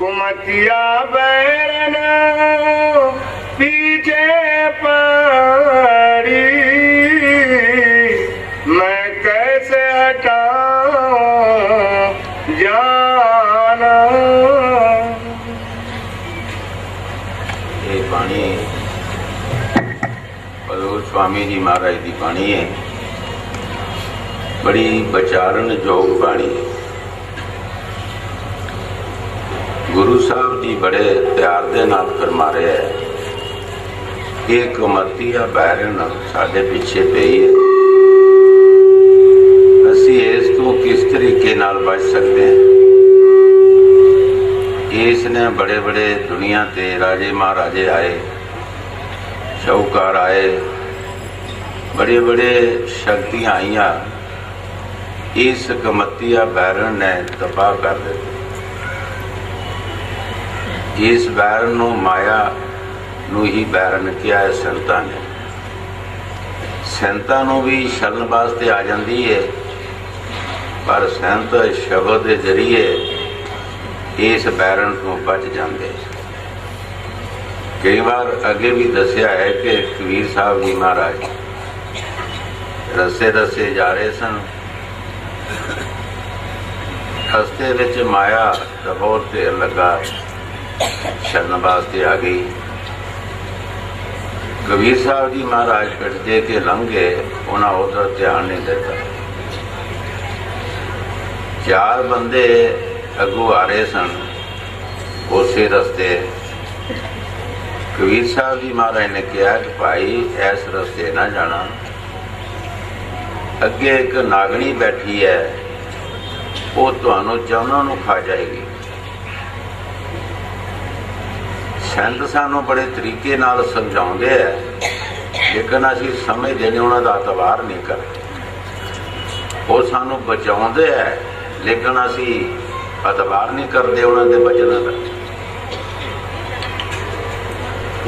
कुमतिया बैरन पीछे पड़ी, मैं कैसे हटाऊं जाना। ये बाणी बलोच स्वामी जी महाराज की बाणी है, बड़ी विचारण योग बाणी है। गुरु साहब जी बड़े प्यार दे नाल फरमा रहे हैं कि कुमतिया बैरन साडे पिछे पई है, असी इस तो किस तरीके नाल बच सकते हैं। इसने बड़े बड़े दुनिया ते राजे महाराजे आए, शाहूकार आए, बड़े बड़े शक्तियां आईयां, इस कुमतिया बैरन ने तबाह कर दिया। इस बैरन नूं माया नूं ही बैरन किया है संतां ने। संतां नूं भी छलन वास्ते आ जाती है, पर संत शब्द के जरिए इस बैरन तो बच जाते। कई बार अगे भी दसिया है कि कबीर साहब जी महाराज रस्ते रस्ते जा रहे सन, रस्ते विच माया दा बहुत ढेर लगा, छलन वास्ते आ गई। कबीर साहब जी महाराज पिट दे के लंघ गए, उन्हें उधर ध्यान नहीं दिता। चार बंदे अगू आ रहे सन उसे रस्ते। कबीर साहब जी महाराज ने कहा कि भाई इस रस्ते ना जाना, अगे एक नागणी बैठी है, वो तुहानू जौनां नूं खा जाएगी। संत सानू बड़े तरीके नाल समझाउंदे है, लेकिन असीं समझदे नहीं, उन्हां दा अतबार नहीं करदे। वो सानू बचाउंदे है, लेकिन असीं अतबार नहीं करते उन्हां दे वचनां दा।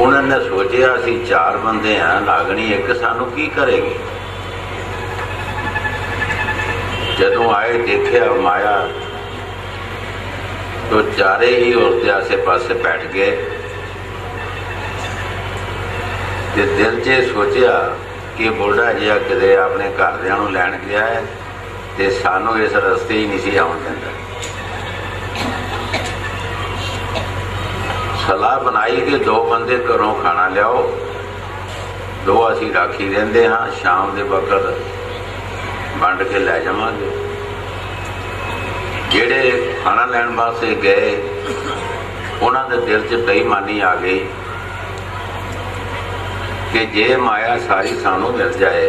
उन्होंने सोचा असीं चार बंदे हैं, नागणी एक सानू की करेगी। जदों आए देखिया माया तो चारे ही उसके आसे पासे बैठ गए। ते दिल च सोचा कि बुढ़ा जिहा किते अपने घरदियां नूं लैण गया है ते सानू इस रस्ते ही नहीं सी आउण दिंदा। सलाह बनाई कि दो बंदे घरों खाना लियाओ, दो असीं राखी रहिंदे हाँ, शाम के वक्त वंड के लै जावांगे। जिहड़े खाना लैण वास्ते गए, उन्हां दे दिल च बेईमानी आ गई कि जे माया सारी सानू मिल जाए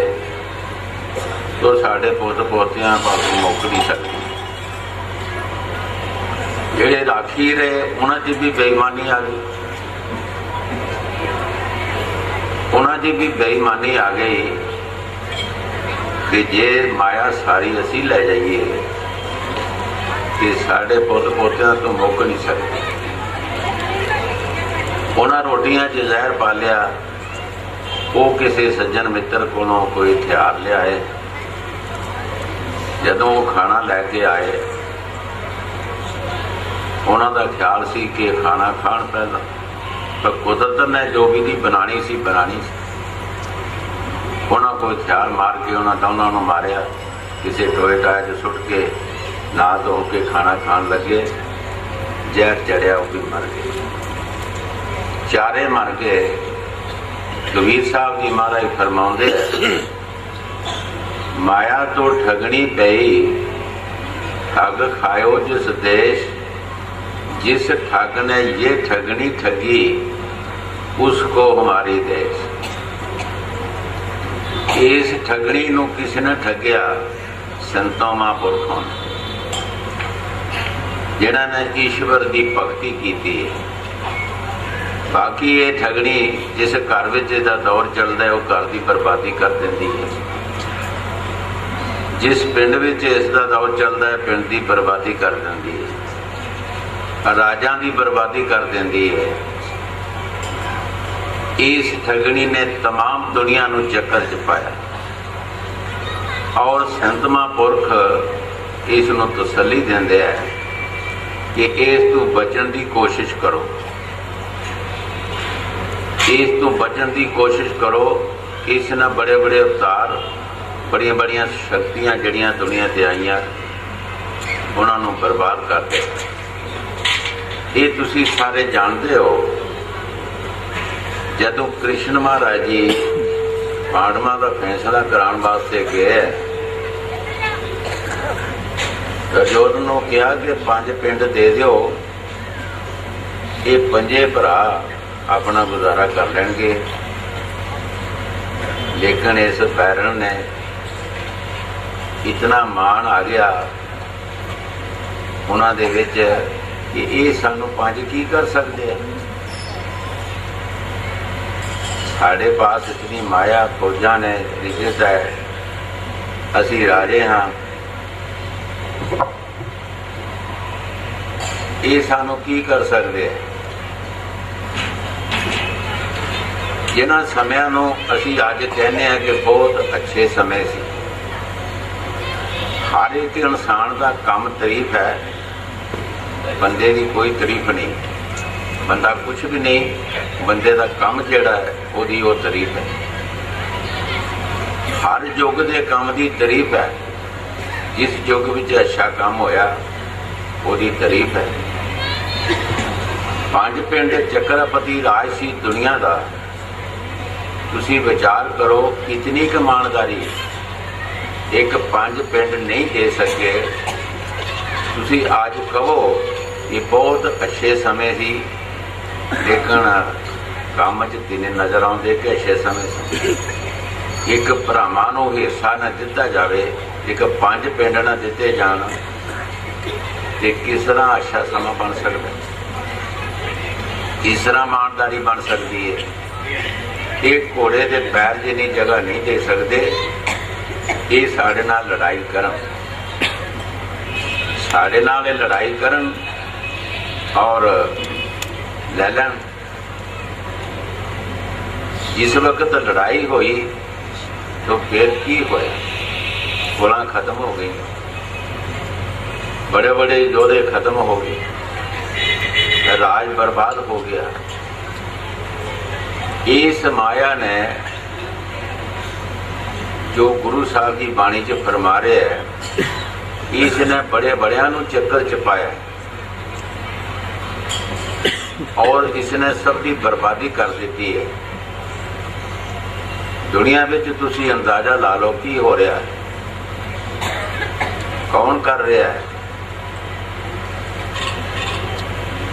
तो साडे पुत पोतियां पासों मुक नहीं सकती। जेड़े राखी रहे उन्हां च भी बेईमानी आ गई, उन्हां च भी बेईमानी आ गई कि जे माया सारी असी ले जाइए कि साडे पुत पोतियां तो मुक नहीं सकती। उन्हां रोटियां च जहर पा लिया। वो किसी सज्जन मित्र कोलों कोई हथियार लियाए। जदों वो खाना लैके आए, उन्होंने ख्याल सी कि खाना खाण पहला, पर कुदरत ने जो विधि बनानी सी बनानी सी। उन्होंने कोई हथियार मार के उन्होंने दोनों नूं मारिया, किसी टोए टाए च सुट के ना धो के खाना खाण लगे। जहर चढ़िया, वो भी मर गए, चारे मर गए। कबीर साहब जी महाराज फरमाउंदे माया तो ठगनी पई, ठग खायो जिस देश, जिस ठग ने ये ठगनी ठगी उसको हमारी देश। इस ठगनी नूं किसी ने ठगिया, संतों महापुरखों ने, जिन्हां ने ईश्वर की भगती की है। बाकी ये ठगनी जिस घर विच इहदा दौर चलता है, वो घर की बर्बादी कर देती है। जिस पिंड विच इसका दौर चलता है, पिंड की बर्बादी कर देती है, राजां की बर्बादी कर देती है। इस ठगनी ने तमाम दुनिया नूं चक्कर च पाया और संत महापुरख इस नूं तसल्ली देंदे है कि इस तो बचन की कोशिश करो, इस तो बचन की कोशिश करो। इस ने बड़े बड़े अवतार, बड़िया बड़िया शक्तियां जड़ियां दुनिया से आईयां, उन्होंने बर्बाद कर दिया। ये तुसी सारे जानते हो। जदों कृष्ण महाराज जी पांडवां का फैसला कराने वास्ते गए, दुर्योधन ने कहा कि 5 पिंड दे दो, ये 5 भरा अपना गुजारा कर लेंगे। लेकिन इस बैरन ने इतना मान आ गया उन्हां दे विच कि ये सानू 5 की कर सकते हैं। साढ़े पास इतनी माया फौजा ने रिश्त है, असी राजे हाँ, ये सानू की कर सकते हैं। जिन्हां समयां नूं असी अज कहने हैं कि बहुत अच्छे समय सी। हर एक इंसान का काम तारीफ है, बंदे की कोई तारीफ नहीं। बंदा कुछ भी नहीं, बंदे का काम जिहड़ा है ओदी वो तारीफ है। हर युग के काम की तारीफ है। जिस युग में अच्छा काम होया ओदी तारीफ है। 5 पिंड चक्रपति राज सी दुनिया का। तुसी विचार करो कितनी कमानदारी। एक 5 पिंड नहीं दे सके। तुसी आज कहो ये बहुत अच्छे समय सी, लेकिन काम च तीने नजर आते कि अच्छे समय से एक भरावां नूं हिस्सा न दिता जाए, एक 5 पिंड न दिते जान, ते किस तरह अच्छा समा बन सकता, किस तरह ईमानदारी बन सकती है। एक घोड़े के पैर जिन्नी जगह नहीं दे सकते, ये साढ़े नाल लड़ाई करन, साढ़े नाल लड़ाई करन और ले लैन। जिस वक्त लड़ाई हुई तो फिर की होया, गोलां खत्म हो गई, बड़े बड़े योधे खत्म हो गए, राज बर्बाद हो गया। इस माया ने जो गुरु साहब की बाणी च फरमा रहे है, इसने बड़े बड़िया नूं चक्कर चपाया और इसने सबकी बर्बादी कर दी है। दुनिया में तुसी अंदाजा ला लो की हो रहा है, कौन कर रहा है।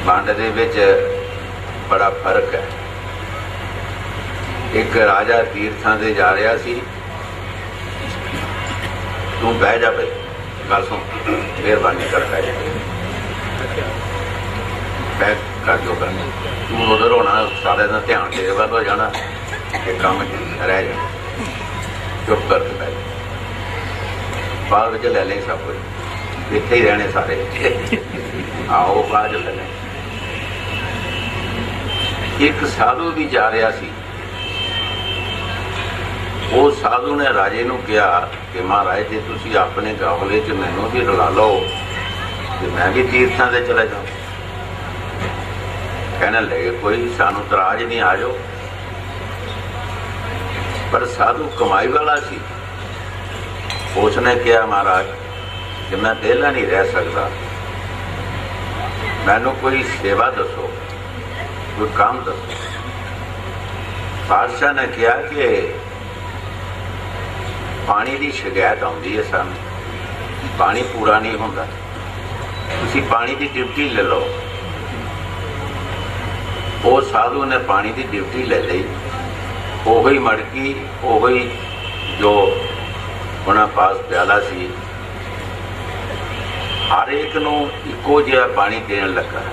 वंड दे विच बड़ा फर्क है। एक राजा तीर्थां ते जा रहा सी, तू बह जा भाई, गल सुन, मेहरबानी कर बह जा, बह कर जो करना, तू उधर होना, सारे का ध्यान तेरे वाल हो जाना, ये काम रह जा, चुप करके बह जा, बाद में ले लें सब कुछ, इत्थे ही रहने सारे, आओ बाद ले लें। एक साधु भी जा रहा सी, वो साधु ने राजे नूं कहा कि महाराज जी तुसी अपने गावले च मैनूं भी रला लो ते मैं भी तीर्थां ते चला जाऊं। कहने लगे कोई सानू तराज नहीं, आ जाओ। पर साधु कमाई वाला सी, उसने कहा महाराज कि मैं वेला नहीं रह सकता, मैनू कोई सेवा दसो, कोई काम दसो। बादशाह ने कहा कि पानी की शिकायत आती है, सानू पानी पूरा नहीं होता, तुसी पानी की ड्यूटी ले लो। वो साधु ने पानी की ड्यूटी ले ली, ओही मटकी, ओही जो उन्होंने पास प्याला सी, हर एक नूं इक्को जिहा पानी देन लगा।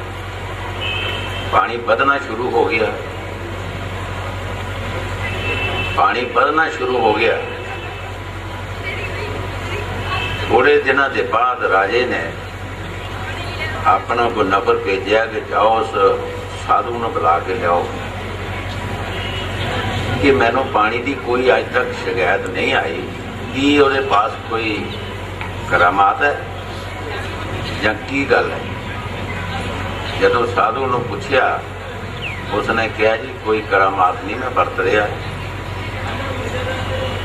पानी बधना शुरू हो गया, पानी बधना शुरू हो गया। थोड़े दिनों के बाद राजे ने अपना को नफर भेजा कि जाओ उस साधु ने बुला के लियाओ कि मैनू पानी की कोई अज तक शिकायत नहीं आई, कि ਉਹਦੇ पास कोई करामात है या की गल है। ਜਦੋਂ ਸਾਧੂ ਨੂੰ ਪੁੱਛਿਆ, ਉਸਨੇ ਕਿਹਾ ਜੀ ਕੋਈ ਕਰਾਮਾਤ ਨਹੀਂ ਮੈਂ ਵਰਤ ਰਿਹਾ,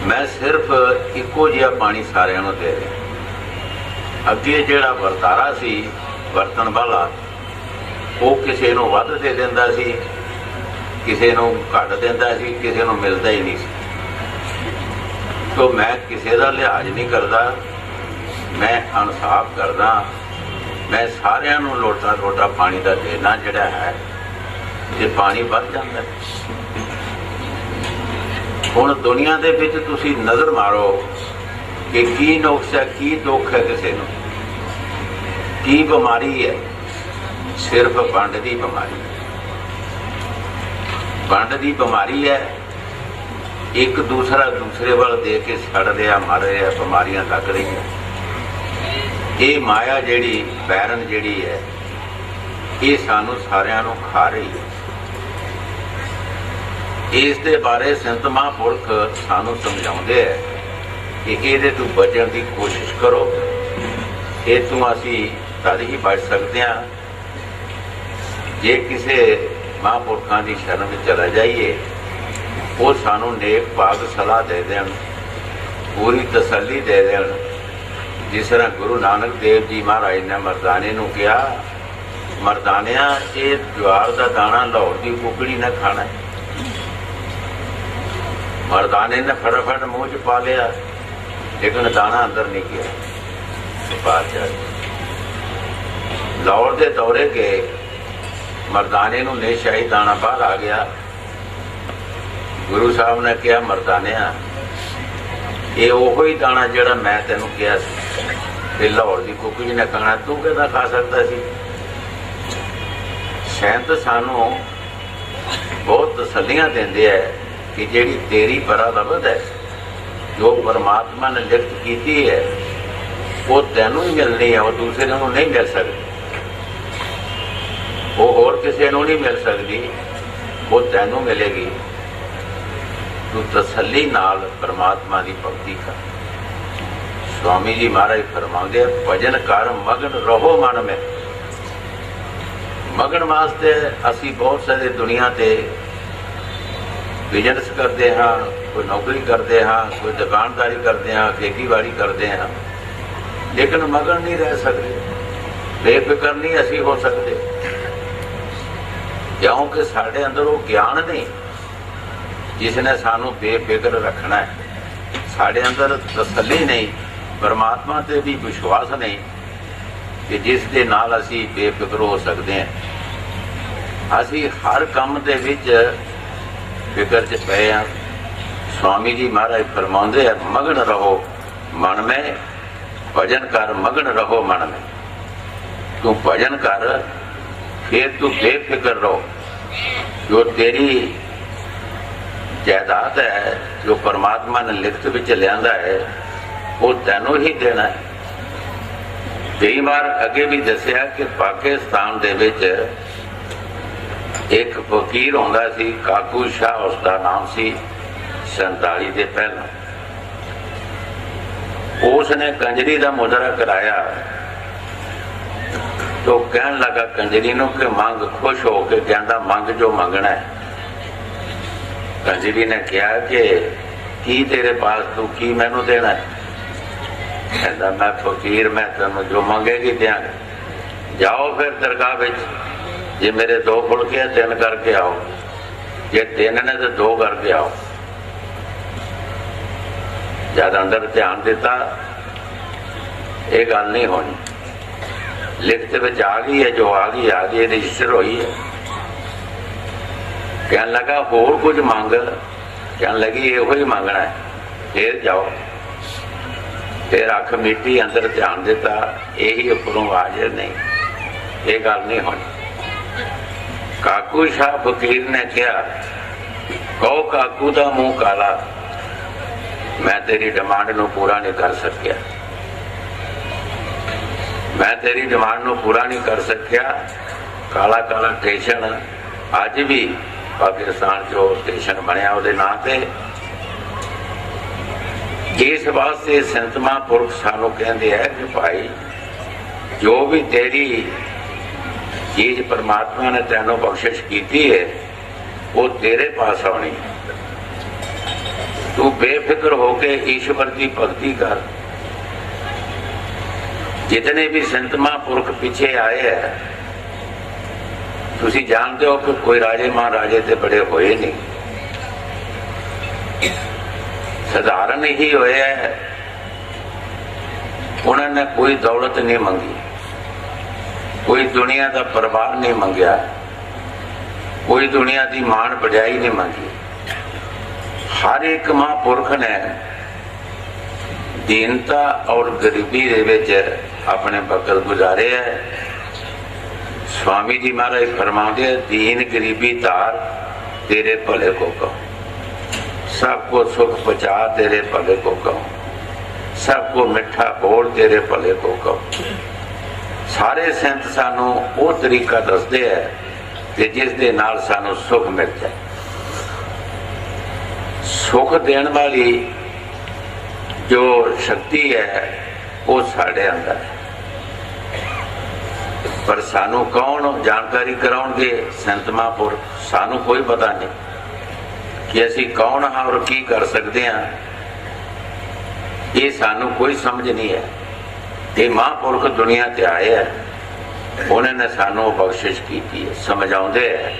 ਮੈਂ ਸਿਰਫ ਇੱਕੋ ਜਿਹਾ ਪਾਣੀ ਸਾਰਿਆਂ ਨੂੰ ਦੇ ਰਿਹਾ। ਅੱਗੇ ਜਿਹੜਾ ਵਰਤਾਰਾ ਸੀ ਵਰਤਣ ਵਾਲਾ, ਉਹ ਕਿਸੇ ਨੂੰ ਵੱਧ ਦੇ ਦਿੰਦਾ ਸੀ, ਕਿਸੇ ਨੂੰ ਘੱਟ ਦਿੰਦਾ ਸੀ, ਕਿਸੇ ਨੂੰ ਮਿਲਦਾ ਹੀ ਨਹੀਂ ਸੀ। ਤੋ ਮੈਂ ਕਿਸੇ ਦਾ ਲਿਹਾਜ਼ ਨਹੀਂ ਕਰਦਾ, ਮੈਂ ਇਨਸਾਫ ਕਰਦਾ, ਮੈਂ ਸਾਰਿਆਂ ਨੂੰ ਲੋਟਾ ਲੋਟਾ ਪਾਣੀ ਦਾ ਦੇਣਾ ਜਿਹੜਾ ਹੈ, ਇਹ ਪਾਣੀ ਵੱਧ ਜਾਂਦਾ। ਹੁਣ ਦੁਨੀਆ ਦੇ ਵਿੱਚ ਤੁਸੀਂ ਨਜ਼ਰ ਮਾਰੋ ਕਿ ਕੀ ਨੁਕਸ ਹੈ, ਕੀ ਦੁੱਖ ਹੈ, ਕਿਸੇ ਨੂੰ ਕੀ ਬਿਮਾਰੀ ਹੈ। ਸਿਰਫ ਵੰਡ ਦੀ ਬਿਮਾਰੀ, ਵੰਡ ਦੀ ਬਿਮਾਰੀ ਹੈ। ਇੱਕ ਦੂਸਰਾ ਦੂਸਰੇ ਵੱਲ ਦੇ ਕੇ ਸੜ ਰਿਹਾ, ਮਰ ਰਿਹਾ, ਬਿਮਾਰੀਆਂ ਲੱਗ ਰਹੀਆਂ। ਇਹ ਮਾਇਆ ਜਿਹੜੀ ਬੈਰਨ ਜਿਹੜੀ ਹੈ, ਇਹ ਸਾਨੂੰ ਸਾਰਿਆਂ ਨੂੰ ਖਾ ਰਹੀ ਹੈ। ਇਸ ਦੇ ਬਾਰੇ ਸੰਤ ਮਹਾਂਪੁਰਖ ਸਾਨੂੰ ਸਮਝਾਉਂਦੇ ਹੈ ਕਿ ਇਹਦੇ ਤੋਂ ਬਚਣ ਦੀ ਕੋਸ਼ਿਸ਼ ਕਰੋ। ਇਹ ਤੋਂ ਅਸੀਂ ਤਦ ਹੀ ਬਚ ਸਕਦੇ ਹਾਂ ਜੇ ਕਿਸੇ ਮਹਾਂਪੁਰਖਾਂ ਦੀ ਸ਼ਰਨ ਵਿੱਚ ਚਲਾ ਜਾਈਏ, ਉਹ ਸਾਨੂੰ ਨੇਕ ਭਾਗ ਸਲਾਹ ਦੇ ਦੇਣ, ਪੂਰੀ ਤਸੱਲੀ ਦੇ ਦੇਣ। ਜਿਸ ਤਰ੍ਹਾਂ ਗੁਰੂ ਨਾਨਕ ਦੇਵ ਜੀ ਮਹਾਰਾਜ ਨੇ ਮਰਦਾਨੇ ਨੂੰ ਕਿਹਾ, ਮਰਦਾਨਿਆਂ ਇਹ ਜਵਾਰ ਦਾ ਦਾਣਾ ਲਾਹੌਰ ਦੀ ਕੁਕੜੀ ਨੇ ਖਾਣਾ। ਮਰਦਾਨੇ ਨੇ ਫਟਾਫਟ ਮੂੰਹ 'ਚ ਪਾ ਲਿਆ, ਲੇਕਿਨ ਦਾਣਾ ਅੰਦਰ ਨਹੀਂ ਗਿਆ। ਬਾਦਸ਼ਾਹ ਲਾਹੌਰ ਦੇ ਦੌਰੇ ਗਏ, ਮਰਦਾਨੇ ਨੂੰ ਨੇਸ਼ਾਹੀ ਦਾਣਾ ਬਾਹਰ ਆ ਗਿਆ। ਗੁਰੂ ਸਾਹਿਬ ਨੇ ਕਿਹਾ, ਮਰਦਾਨਿਆਂ ਇਹ ਉਹੋ ਹੀ ਦਾਣਾ ਜਿਹੜਾ ਮੈਂ ਤੈਨੂੰ ਕਿਹਾ ਸੀ ਕਿ ਲਾਹੌਰ ਦੀ ਕੁਕੜੀ ਨੇ ਖਾਣਾ, ਤੂੰ ਕਿਹਦਾ ਖਾ ਸਕਦਾ ਸੀ। ਸੈਂਤ ਸਾਨੂੰ ਬਹੁਤ ਤਸੱਲੀਆਂ ਦਿੰਦੇ ਹੈ ਕਿ ਜਿਹੜੀ ਤੇਰੀ ਬਰਾਬਰ ਹੈ, ਜੋ ਪਰਮਾਤਮਾ ਨੇ ਲਿਖਤ ਕੀਤੀ ਹੈ, ਉਹ ਤੈਨੂੰ ਹੀ ਮਿਲਣੀ ਹੈ, ਉਹ ਦੂਸਰੇ ਨੂੰ ਨਹੀਂ ਮਿਲ ਸਕਦੀ, ਉਹ ਹੋਰ ਕਿਸੇ ਨੂੰ ਨਹੀਂ ਮਿਲ ਸਕਦੀ, ਉਹ ਤੈਨੂੰ ਮਿਲੇਗੀ। ਤੂੰ ਤਸੱਲੀ ਨਾਲ ਪਰਮਾਤਮਾ ਦੀ ਭਗਤੀ ਕਰ। ਸਵਾਮੀ ਜੀ ਮਹਾਰਾਜ ਫਰਮਾਉਂਦੇ, ਭਜਨ ਕਰ ਮਗਨ ਰਹੋ ਮਨ ਮੇਂ। ਮਗਨ ਵਾਸਤੇ ਅਸੀਂ ਬਹੁਤ ਸਾਰੇ ਦੁਨੀਆ ਤੇ ਬਿਜ਼ਨਸ ਕਰਦੇ ਹਾਂ, ਕੋਈ ਨੌਕਰੀ ਕਰਦੇ ਹਾਂ, ਕੋਈ ਦੁਕਾਨਦਾਰੀ ਕਰਦੇ ਹਾਂ, ਖੇਤੀਬਾੜੀ ਕਰਦੇ ਹਾਂ, ਲੇਕਿਨ ਮਗਨ ਨਹੀਂ ਰਹਿ ਸਕਦੇ, ਬੇਫਿਕਰ ਨਹੀਂ ਅਸੀਂ ਹੋ ਸਕਦੇ, ਕਿਉਂਕਿ ਸਾਡੇ ਅੰਦਰ ਉਹ ਗਿਆਨ ਨਹੀਂ ਜਿਸ ਨੇ ਸਾਨੂੰ ਬੇਫਿਕਰ ਰੱਖਣਾ ਹੈ। ਸਾਡੇ ਅੰਦਰ ਤਸੱਲੀ ਨਹੀਂ, ਪਰਮਾਤਮਾ ਤੇ ਵੀ ਵਿਸ਼ਵਾਸ ਨਹੀਂ ਕਿ ਜਿਸ ਦੇ ਨਾਲ ਅਸੀਂ ਬੇਫਿਕਰ ਹੋ ਸਕਦੇ ਹਾਂ। ਅਸੀਂ ਹਰ ਕੰਮ ਦੇ ਵਿੱਚ ਫਿਕਰ 'ਚ ਪਏ ਹਾਂ। ਸਵਾਮੀ ਜੀ ਮਹਾਰਾਜ ਫਰਮਾਉਂਦੇ ਆ, ਮਗਨ ਰਹੋ ਮਨ ਮੇਂ, ਭਜਨ ਕਰ ਮਗਨ ਰਹੋ ਮਨ ਮੇਂ। ਤੂੰ ਭਜਨ ਕਰ, ਫਿਰ ਤੂੰ ਬੇਫਿਕਰ ਰਹੋ। ਜੋ ਤੇਰੀ ਜਾਇਦਾਦ ਹੈ, ਜੋ ਪਰਮਾਤਮਾ ਨੇ ਲਿਖਤ ਵਿੱਚ ਲਿਆਂਦਾ ਹੈ, ਉਹ ਤੈਨੂੰ ਹੀ ਦੇਣਾ ਹੈ। ਕਈ ਵਾਰ ਅੱਗੇ ਵੀ ਦੱਸਿਆ ਕਿ ਪਾਕਿਸਤਾਨ ਦੇ ਵਿੱਚ ਇੱਕ ਫਕੀਰ ਹੁੰਦਾ ਸੀ, ਕਾਕੂ ਸ਼ਾਹ ਉਸਦਾ ਨਾਮ ਸੀ। 47 ਦੇ ਪਹਿਲਾਂ ਉਸ ਨੇ ਕੰਜਰੀ ਦਾ ਮੁਜਰਾ ਕਰਾਇਆ। ਤੋ ਕਹਿਣ ਲੱਗਾ ਕੰਜਰੀ ਨੂੰ ਕਿ ਮੰਗ, ਖੁਸ਼ ਹੋ ਕੇ ਕਹਿੰਦਾ ਮੰਗ ਜੋ ਮੰਗਣਾ ਹੈ। ਕੰਜਰੀ ਨੇ ਕਿਹਾ ਕਿ ਕੀ ਤੇਰੇ ਪਾਸ, ਤੂੰ ਕੀ ਮੈਨੂੰ ਦੇਣਾ ਹੈ? ਕਹਿੰਦਾ ਮੈਂ ਫਕੀਰ, ਮੈਂ ਤੈਨੂੰ ਜੋ ਮੰਗੇਗੀ ਦਿਆਂਗਾ। ਜਾਓ ਫਿਰ ਦਰਗਾਹ ਵਿੱਚ, ਜੇ ਮੇਰੇ 2 ਫੁਲਕੇ ਆ 3 ਕਰਕੇ ਆਓ, ਜੇ 3 ਨੇ ਤਾਂ 2 ਕਰਕੇ ਆਓ। ਜਦ ਅੰਦਰ ਧਿਆਨ ਦਿੱਤਾ, ਇਹ ਗੱਲ ਨਹੀਂ ਹੋਣੀ, ਲਿਖਤ ਵਿੱਚ ਆ ਗਈ ਹੈ, ਜੋ ਆ ਗਈ ਆ ਗਈ, ਰਜਿਸਟਰ ਹੋਈ ਹੈ। ਕਹਿਣ ਲੱਗਾ ਹੋਰ ਕੁਝ ਮੰਗ, ਕਹਿਣ ਲੱਗੀ ਇਹੋ ਹੀ ਮੰਗਣਾ ਹੈ। ਫਿਰ ਜਾਓ, ਫਿਰ ਅੱਖ ਮੀਟੀ, ਅੰਦਰ ਧਿਆਨ ਦਿੱਤਾ, ਇਹੀ ਉੱਪਰੋਂ ਹਾਜ਼ਰ ਨਹੀਂ, ਇਹ ਗੱਲ ਨਹੀਂ ਹੋਣੀ। ਕਾਕੂ ਸ਼ਾਹ ਫਕੀਰ ਨੇ ਕਿਹਾ, ਕਹੋ ਕਾਕੂ ਦਾ ਮੂੰਹ ਕਾਲਾ, ਮੈਂ ਤੇਰੀ ਡਿਮਾਂਡ ਨੂੰ ਪੂਰਾ ਨਹੀਂ ਕਰ ਸਕਿਆ, ਮੈਂ ਤੇਰੀ ਡਿਮਾਂਡ ਨੂੰ ਪੂਰਾ ਨਹੀਂ ਕਰ ਸਕਿਆ। ਕਾਲਾ ਕਾਲਾ ਸਟੇਸ਼ਨ ਅੱਜ ਵੀ ਪਾਕਿਸਤਾਨ 'ਚ ਉਹ ਸਟੇਸ਼ਨ ਬਣਿਆ ਉਹਦੇ ਨਾਂ ਤੇ। ਇਸ ਵਾਸਤੇ ਸੰਤ ਮਹਾਂਪੁਰਖ ਸਾਨੂੰ ਕਹਿੰਦੇ ਹੈ ਕਿ ਭਾਈ ਜੋ ਵੀ ਤੇਰੀ चीज परमात्मा ने तैनों बख्शिश की है वो तेरे पास आनी है। तू बेफिक्र होके ईश्वर की भक्ति कर। जितने भी संत महापुरख पीछे आए हैं, तुसी जानते हो कि कोई राजे महाराजे ते बड़े होए नहीं, साधारण ही होए है। उन्होंने कोई दौलत नहीं मंगी, कोई दुनिया का परिवार नहीं मंगया, कोई दुनिया की मान बढ़ाई नहीं मंगी। हर एक महापुरख ने दीनता और गरीबी दे विच अपने वक्त गुजारे है। स्वामी जी महाराज फरमाते हैं, दीन गरीबी तार तेरे भले को कहो, सबको सुख पहुंचा तेरे भले को कहो, सबको मिठा बोल तेरे भले को कहो। सारे संत सानू वो तरीका दसदे है कि जिस दे नाल सानू सुख मिल जाए। सुख देने वाली जो शक्ति है वो साढ़े अंदर है, पर सानू कौन जानकारी कराउणगे? संत महापुर। सानू कोई पता नहीं कि असी कौन हाँ और की कर सकते हैं, ये सानू कोई समझ नहीं है। ये महापुरख दुनिया ते आए है, उन्होंने सानू बख्शिश की है, समझाते हैं।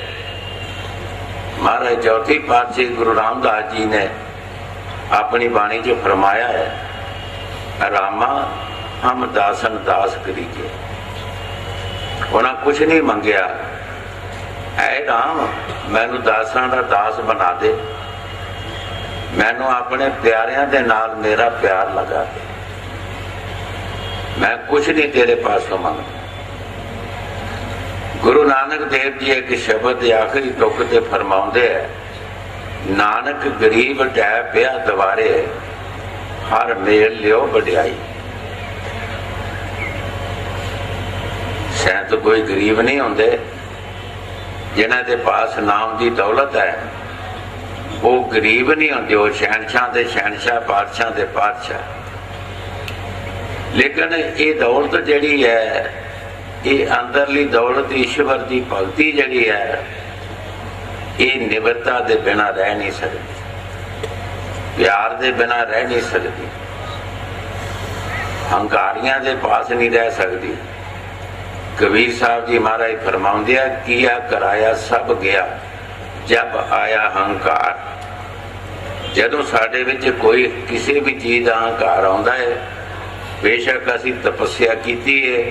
महाराज चौथी पातशाही गुरु रामदास जी ने अपनी बाणी च फरमाया है, रामा हम दासन दास करीजे। उन्हें कुछ नहीं मंगया, ऐ राम मैनू दासां दा दास बना दे, मैनू अपने प्यारियां दे नाल मेरा प्यार लगा दे, मैं कुछ नहीं तेरे पासों मंगदा। गुरु नानक देव जी एक शब्द आखिरी तुक ते फरमाउंदे है, नानक गरीब ढै पिया दवारे, हर मेल लियो वड्याई। संत कोई गरीब नहीं होंदे, जिन्हां दे पास नाम की दौलत है वो गरीब नहीं होंदे, वो शहनशाह दे शहनशाह, पातशाह दे पातशाह। लेकिन ये दौलत जिहड़ी है, ये अंदरली दौलत ईश्वर की भगती जिहड़ी है, ये निवृत्ता दे बिना रह नहीं सकती, प्यार दे बिना रह नहीं सकती, हंकारियां दे पास नहीं रह सकती। कबीर साहब जी महाराज फरमाउंदे आ, किया कराया सब गया जब आया हंकार। जदों साडे विच कोई किसी भी चीज का हंकार आउंदा है, बेशक असीं तपस्या कीती है,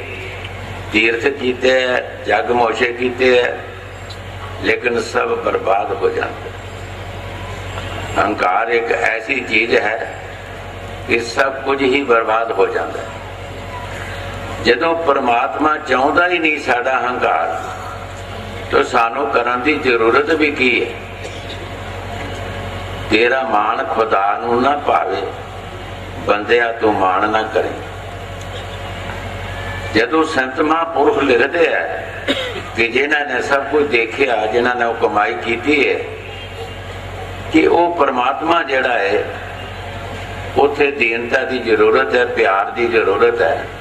तीर्थ कीते है, जग मोशे कीते है, लेकिन सब बर्बाद हो जाते। अहंकार एक ऐसी चीज है कि सब कुछ ही बर्बाद हो जाता है। जदों परमात्मा चाहता ही नहीं साडा अहंकार, तो सानू करन दी जरूरत भी की है। तेरा मान खुदा नू ना पावे, बंदिया तू मान ना करे। जदों संत महापुरुष लिखते हैं कि जिन्हों ने सब कुछ देखा, जिन्होंने वो कमाई की है, कि वो परमात्मा जिहड़ा है उथे दीनता की जरूरत है, प्यार की जरूरत है।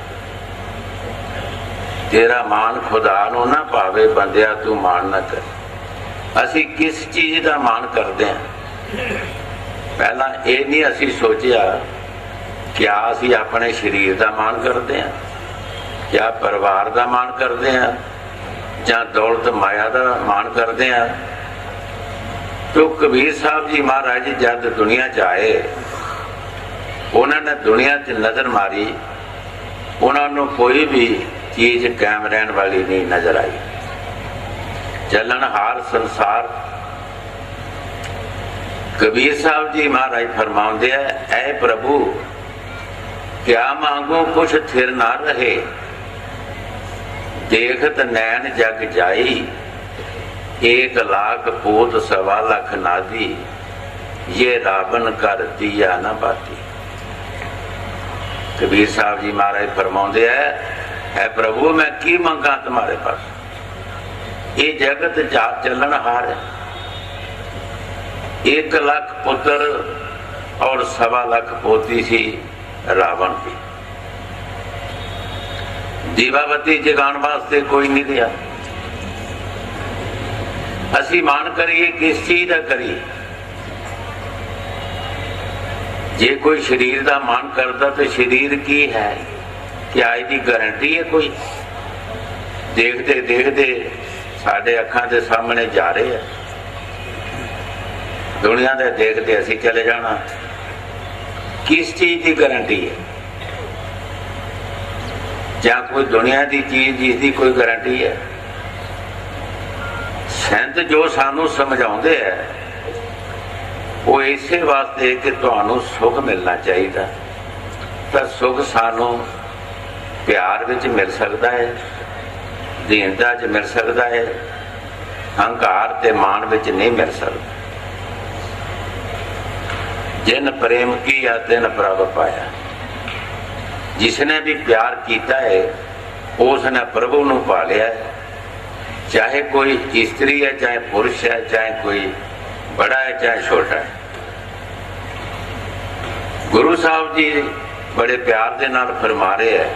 तेरा मान खुदा नू ना पावे, बंदिया तू मान ना कर। असी किस चीज का मान करते हैं? पहला ये नहीं असी सोचिया क्या असी अपने शरीर का मान करते हैं, क्या परिवार का मान करते हैं, या दौलत माया का मान करते हैं। तो कबीर साहब जी महाराज जब दुनिया च आए, उन्होंने दुनिया च नजर मारी, उन्होंने कोई भी चीज कायम रहने वाली नहीं नजर आई। चलनहार संसार। कबीर साहब जी महाराज फरमाते हैं, ऐ प्रभु क्या मांगो कुछ थिर ना रहे, देखत नैन जग जाई, 1 लाख पूत 1.25 लाख नादी, ये रावण कर दिया न बाती। कबीर साहब जी महाराज फरमाते हैं, है प्रभु मैं की मंगा तुम्हारे पास, ये जगत चलन हार है। 1 लाख पुत्र और 1.25 लाख पोती सी रावण की। दीवाबत्ती जगाने वास्ते कोई नहीं दिया, ਅਸੀਂ ਮਾਣ ਕਰੀਏ ਕਿਸ ਚੀਜ਼ ਦਾ ਕਰੀਏ? ਜੇ ਕੋਈ ਸਰੀਰ ਦਾ ਮਾਣ ਕਰਦਾ ਤਾਂ ਸਰੀਰ ਕੀ ਹੈ? क्या ਇਹਦੀ ਗਾਰੰਟੀ ਹੈ ਕੋਈ? ਦੇਖਦੇ ਦੇਖਦੇ ਸਾਡੇ ਅੱਖਾਂ ਦੇ ਸਾਹਮਣੇ ਜਾ ਰਹੇ ਆ, ਦੁਨੀਆ ਦੇ ਦੇਖਦੇ ਅਸੀਂ ਚਲੇ ਜਾਣਾ। ਕਿਸ ਚੀਜ਼ ਦੀ ਗਾਰੰਟੀ ਹੈ? ਜਾਂ ਕੋਈ ਦੁਨੀਆ ਦੀ ਚੀਜ਼ ਜਿਸ ਦੀ ਕੋਈ ਗਾਰੰਟੀ ਹੈ? ਸੰਤ ਜੋ ਸਾਨੂੰ ਸਮਝਾਉਂਦੇ ਹੈ ਉਹ ਇਸੇ ਵਾਸਤੇ ਕਿ ਤੁਹਾਨੂੰ ਸੁਖ ਮਿਲਣਾ ਚਾਹੀਦਾ। ਤਾਂ ਸੁਖ ਸਾਨੂੰ ਪਿਆਰ ਵਿੱਚ ਮਿਲ ਸਕਦਾ ਹੈ, ਦੀਨਤਾ 'ਚ ਮਿਲ ਸਕਦਾ ਹੈ, ਹੰਕਾਰ ਤੇ ਮਾਣ ਵਿੱਚ ਨਹੀਂ ਮਿਲ ਸਕਦਾ। ਜਿਨ ਪ੍ਰੇਮ ਕੀਆ ਤਿਨ ਪ੍ਰਭ ਪਾਇਆ। जिसने भी प्यार किया है उसने प्रभु ਨੂੰ पा लिया है। चाहे कोई स्त्री है, चाहे पुरुष है, चाहे कोई बड़ा है, चाहे छोटा है। गुरु साहब जी बड़े प्यार के नाल फरमा रहे है,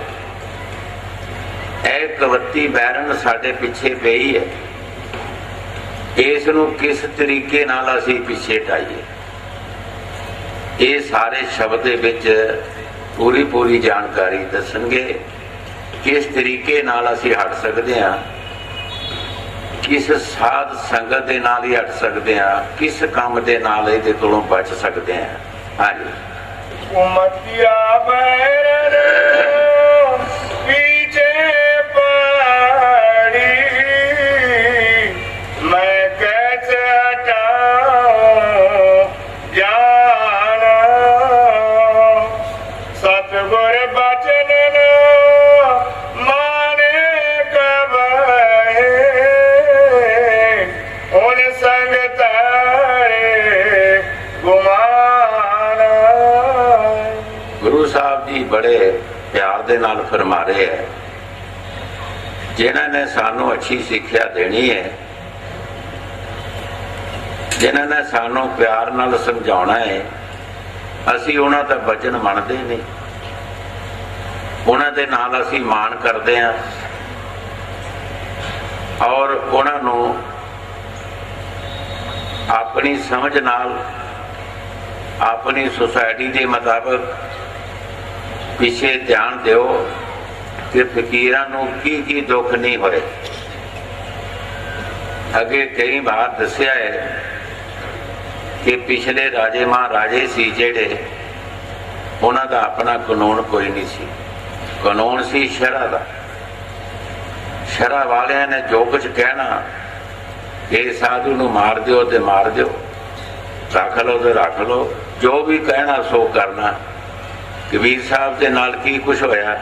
ਇਹ ਕਵੱਤੀ ਬੈਰਨ ਸਾਡੇ ਪਿੱਛੇ ਪਈ ਹੈ, ਇਸ ਨੂੰ ਕਿਸ ਤਰੀਕੇ ਨਾਲ ਅਸੀਂ ਪਿੱਛੇ ਟਾਈਏ। ਇਹ ਸਾਰੇ ਸ਼ਬਦ ਦੇ ਵਿੱਚ पूरी पूरी जानकारी दसणगे। किस तरीके नाल असीं हट सकते हैं, किस साध संगत दे नाल ही हट सकते हैं, किस काम दे नाल इहदे कोलों बच सकते हैं। हाँ जी। उमतिया बैरन पीछे पड़ी, मैं कैसे हटाऊं जान। सतगुर बचन माने कबहे, उन संग तारे गुमान। गुरु साहब जी बड़े प्यार दे नाल फरमा रहे हैं, जिन्हां ने सानू अच्छी सिक्ख्या देनी है, जिन्हां ने सानू प्यार नाल समझाउणा है, ਅਸੀਂ ਉਹਨਾਂ ਦਾ ਵਚਨ ਮੰਨਦੇ ਨਹੀਂ, ਉਹਨਾਂ ਦੇ ਨਾਲ ਅਸੀਂ ਮਾਣ ਕਰਦੇ ਹਾਂ ਔਰ ਉਹਨਾਂ ਨੂੰ ਆਪਣੀ ਸਮਝ ਨਾਲ ਆਪਣੀ ਸੁਸਾਇਟੀ ਦੇ ਮੁਤਾਬਕ ਪਿੱਛੇ ਧਿਆਨ ਦਿਓ ਕਿ ਫਕੀਰਾਂ ਨੂੰ ਕੀ ਦੁੱਖ ਨਹੀਂ ਹੋਏ। ਅੱਗੇ ਕਈ ਵਾਰ ਦੱਸਿਆ ਹੈ कि पिछले राजे महाराजे सी जेड़े उन्हां दा अपना कानून कोई नहीं सी, कानून सी शरह दा। शरह वालियां ने जो कुछ कहना कि साधु नूं मार दिओ ते मार दिओ, रख लो ते रख लो, जो भी कहना सो करना। कबीर साहब दे नाल की कुछ होया,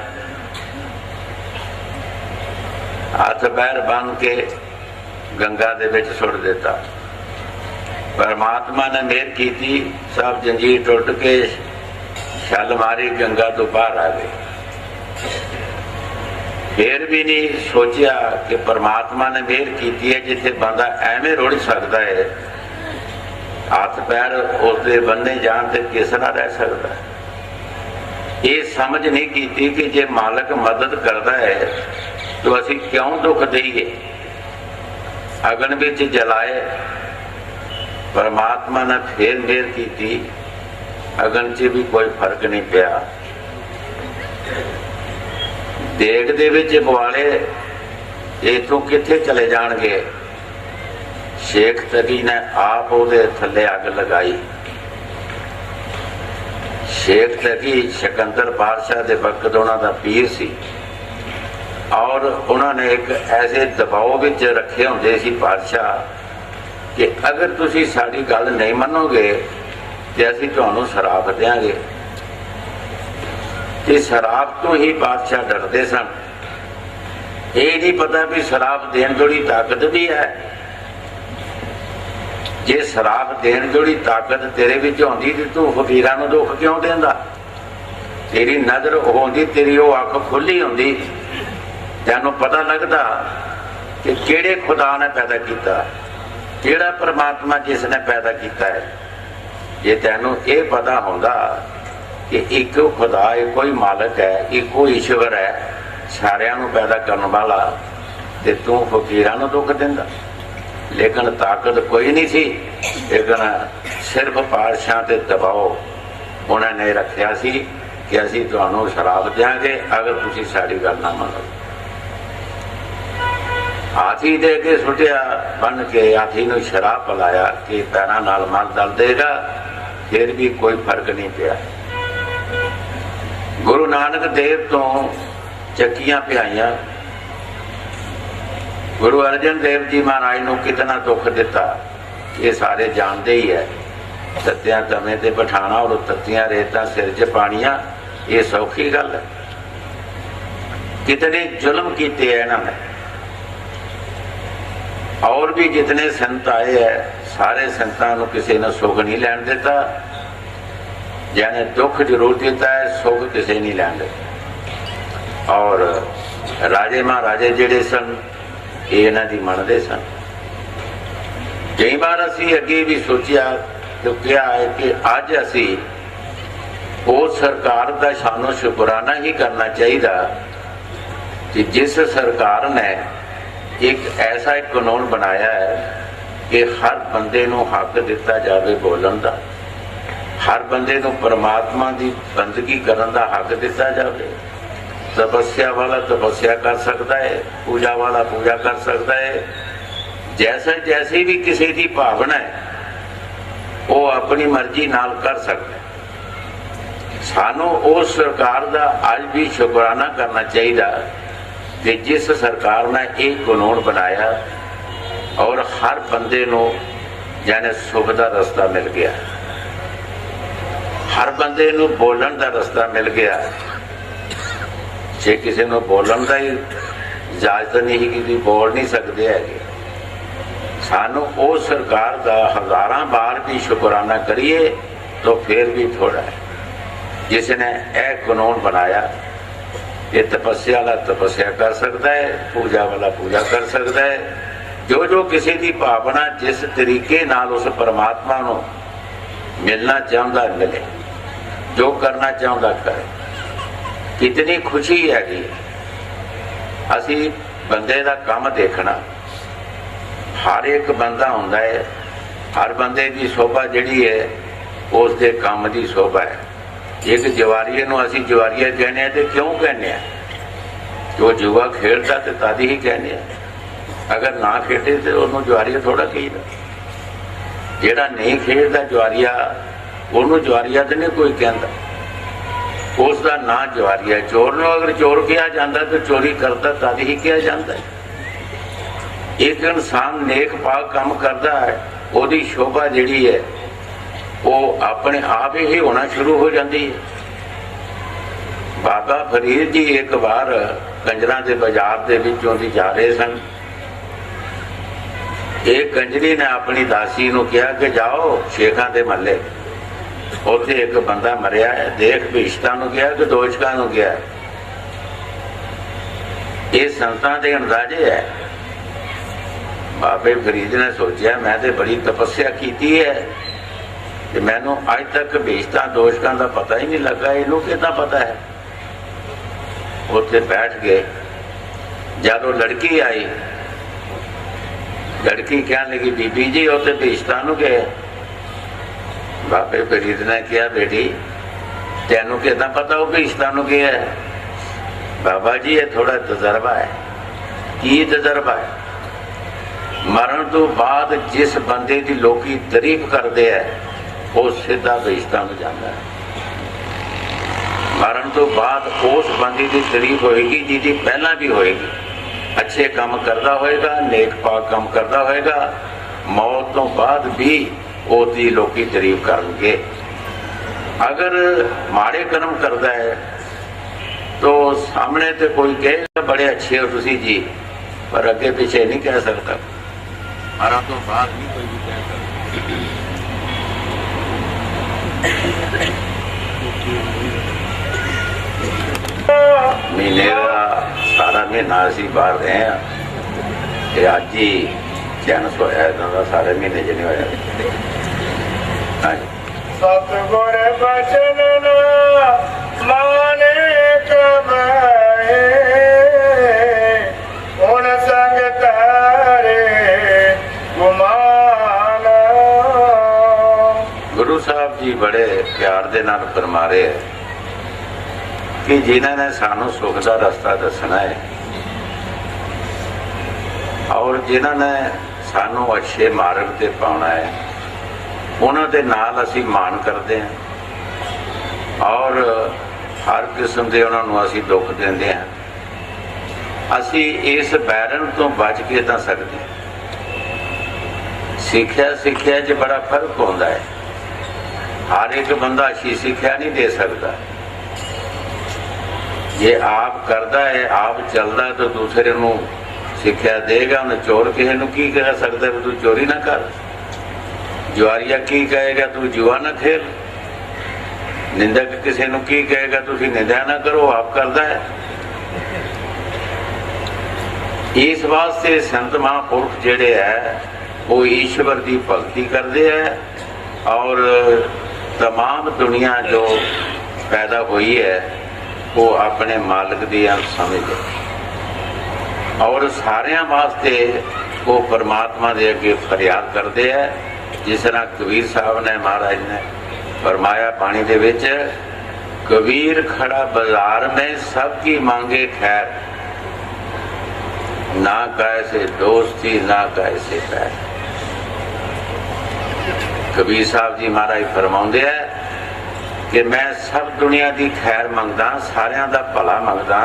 हथ पैर बन के गंगा दे विच सुट दिता। परमात्मा ने मेहर की थी, सब जंजीर टुट के छल मारी गंगा तो बाहर आ गए। फिर भी नहीं सोचा कि परमात्मा ने मेहर की है, जिथे बंदा एवें रुड़ सकता है, हाथ पैर उसके बन्ने जान ते किस ना रह सकता है। ये समझ नहीं की कि जे मालक मदद करता है तो असी क्यों दुख दईए। अगन विच जलाए, परमात्मा ने फिर मेहर की थी, अगन च भी कोई फर्क नहीं पिया। देग दे विच बुआले इथों किथे चले जाणगे। शेख तकी ने आप उहदे थल्ले अग लगाई। शेख तकी सिकंदर बादशाह दे वक्त उन्हां दा पीर सी और उन्होंने एक ऐसे दबाव विच रखे हुंदे सी बादशाह कि अगर तुसी साडी गल नहीं मनोगे तो असीं तुहानूं शराब देंगे। ते शराब तो ही बादशाह डरते सन। ये नहीं पता भी शराब देण जोड़ी ताकत भी है। जे शराब देण जोड़ी ताकत तेरे विच होंदी ते तू फकीरां नूं दुख क्यों देंदा? तेरी नज़र होंदी, तेरी वो अख खुली होंदी, तैनूं पता लगदा कि किहड़े खुदा ने पैदा कीता, किहड़ा परमात्मा जिसने पैदा किया है। जे तैनूं ये पता होंदा कि एक खुदा, एक ही मालक है, एक ईश्वर है, सारियां नूं पैदा करने वाला, ते तू फकीरां नूं दुख दिंदा। लेकिन ताकत कोई नहीं सी। लेकिन सिर्फ पातशाह ते दबाओ उन्होंने रखा सी कि असीं तुहानूं शराब देंगे अगर तुसीं साडी गल ना मनो। हाथी दे के सुटिया बन के हाथी नूं शराब पिलाया कि पैरां नाल मल दल देगा, फिर भी कोई फर्क नहीं पिया। गुरु नानक देव तो चक्कियां पियाइयां, गुरु अर्जन देव जी महाराज नूं कितना दुख दिता ये सारे जानते ही है। तत्तियां तवे ते बिठाना और तत्तियां रेतां सिर च पानियां ये सौखी गल है। कितने जुल्म किए हैं इन्होंने। और भी जितने संत आए हैं सारे संतां नूं किसी ने सुख नहीं लैण दिता, जिन्हें दुख जरूर दिता है सुख किसी नहीं लैण दिता। और राजे महाराजे जिहड़े सन ये इन्हां दी मनदे सन। कई बार असी अगे भी सोचिया तो क्या है कि अज असी उस सरकार का सानू शुकराना ही करना चाहिए कि जिस सरकार ने एक ऐसा एक कानून बनाया है कि हर बंदे नूं हक दिता जाए बोलण दा, हर बंदे नूं परमात्मा की बंदगी करन दा हक दिता जाए। तपस्या वाला तपस्या कर सकता है, पूजा वाला पूजा कर सकता है। जैसे जैसी भी किसी की भावना है वो अपनी मर्जी नाल कर सकता है। सानू उस सरकार का अज भी शुकराना करना चाहिए कि जिस सरकार ने एक कानून बनाया और हर बंदे नूं जाने सुख का रास्ता मिल गया, हर बंदे नूं बोलण का रास्ता मिल गया। जे किसी नूं बोलण का ही इजाजत नहीं कि बोल नहीं सकते है, सानू उस सरकार का हजारां बार भी शुकराना करिए तो फिर भी थोड़ा है। जिसने यह कानून बनाया ये तपस्या वाला तपस्या कर सकता है, पूजा वाला पूजा कर सकता है। जो जो किसी की भावना जिस तरीके नाल उस परमात्मा नूं मिलना चाहता मिले, जो करना चाहता करे। कितनी खुशी हैगी असी बंदे का काम देखना। हर एक बंदा होंदा है, हर बंदे की शोभा जिहड़ी है उसके काम की शोभा है। एक जवारीए नूं असीं जवारीआ कहने तो क्यों कहने, जो जुआ खेलता तो तद ही कहने। अगर ना खेडे तो उन्होंने जवारीआ थोड़ा कहीदा। जिहड़ा नहीं खेलता जवारीआ उन्होंने जवारीआ तो नहीं कोई कहता, उसका ना जवारीआ। चोर नूं अगर चोर कहा जाता तो चोरी करता तद ही कहा जाता है। एक इंसान नेक पाक काम करता है उसकी शोभा जिहड़ी है वो अपने आप ही होना शुरू हो जाती है। बाबा फरीद जी एक बार कंजरां दे बाजार दे विचों दी जा रहे सन। एक कंजरी ने अपनी दासी नूं कहा कि जाओ शेखां दे महल्ले, उत्थे एक बंदा मरिया है, देख भीष्टां नूं कहा कि दोषकां नूं कहा। ये संतां दे अंदाजे है। बाबे फरीद ने सोचा मैं तो बड़ी तपस्या की है, मैनू अज तक भीष्टां दोषकां का पता ही नहीं लगा, इनू कितना पता है। उत्थे बैठ गए। जब वो लड़की आई, लड़की कहने लगी बीबी जी उत्थे भीष्टां नूं गए। बाबे फरीद ने कहा बेटी तेनू कितना पता वो भीष्टां नूं गया है। बाबा जी ये थोड़ा तजर्बा है। की तजर्बा है? मरण तो बाद जिस बंदे की लोकी तारीफ करते हैं वो सीधा भीष्टां नूं जांदा है। मरण तो बाद उस बंदे की तारीफ होएगी जिहदी पहला भी होएगी। अच्छे काम करता होएगा, नेक पाक काम करता होएगा, मौत तो बाद भी उसकी लोकी तारीफ करनगे। अगर माड़े कर्म करता है तो सामने तो कोई कहे बड़े अच्छे हो तुसी जी, पर अगे पीछे नहीं कह सकता। मरण तो बाद नहीं कोई भी कह सकता। महीने का सारा महीना असी बाहर रहे हैं। अज ही चैनस होया इन्हों सारे महीने च नहीं होया। हाँ जी। सतगुर बचन माने कमाए हुण संग तारे जी बड़े प्यार दे नाल फरमा रहे हैं कि जिन्हों ने सानू सुख का रास्ता दसना है और जिन्होंने सानू अच्छे मार्ग ते पाना है, उन्हों दे नाल असी मान करते हैं और हर किस्म के उन्होंने असी दुख देंदे हैं। असी इस बैरन तो बच के तो सकते हैं। सिक्ख्या च बड़ा फर्क होता है। हर एक बंदा अच्छी सिक्ख्या नहीं दे सकता। जे आप करता है, आप चलता तो दूसरे को सिक्ख्या देगा। उन्हें चोर किसी को की कह सकता है तू चोरी ना कर, जुआरिया की कहेगा तू जुआ ना खेल, निंदक किसी को की कहेगा तुम निंदा ना करो, आप करता है। इस वास्ते संत महापुरुष जेड़े है वो ईश्वर की भगती करते हैं और तमाम दुनिया जो पैदा हुई है वो अपने मालिक की अंश समझते और सारिया वास्ते वो परमात्मा के अगे फरियाद करते हैं। जिस तरह कबीर साहब ने महाराज ने फरमाया पानी दे विच, कबीर खड़ा बाजार में सबकी मांगे खैर, ना कैसे दोस्ती ना कैसे पैर। कबीर साहब जी महाराज फरमाते हैं कि मैं सब दुनिया की खैर मंगदा, सारियां दा भला मंगदा,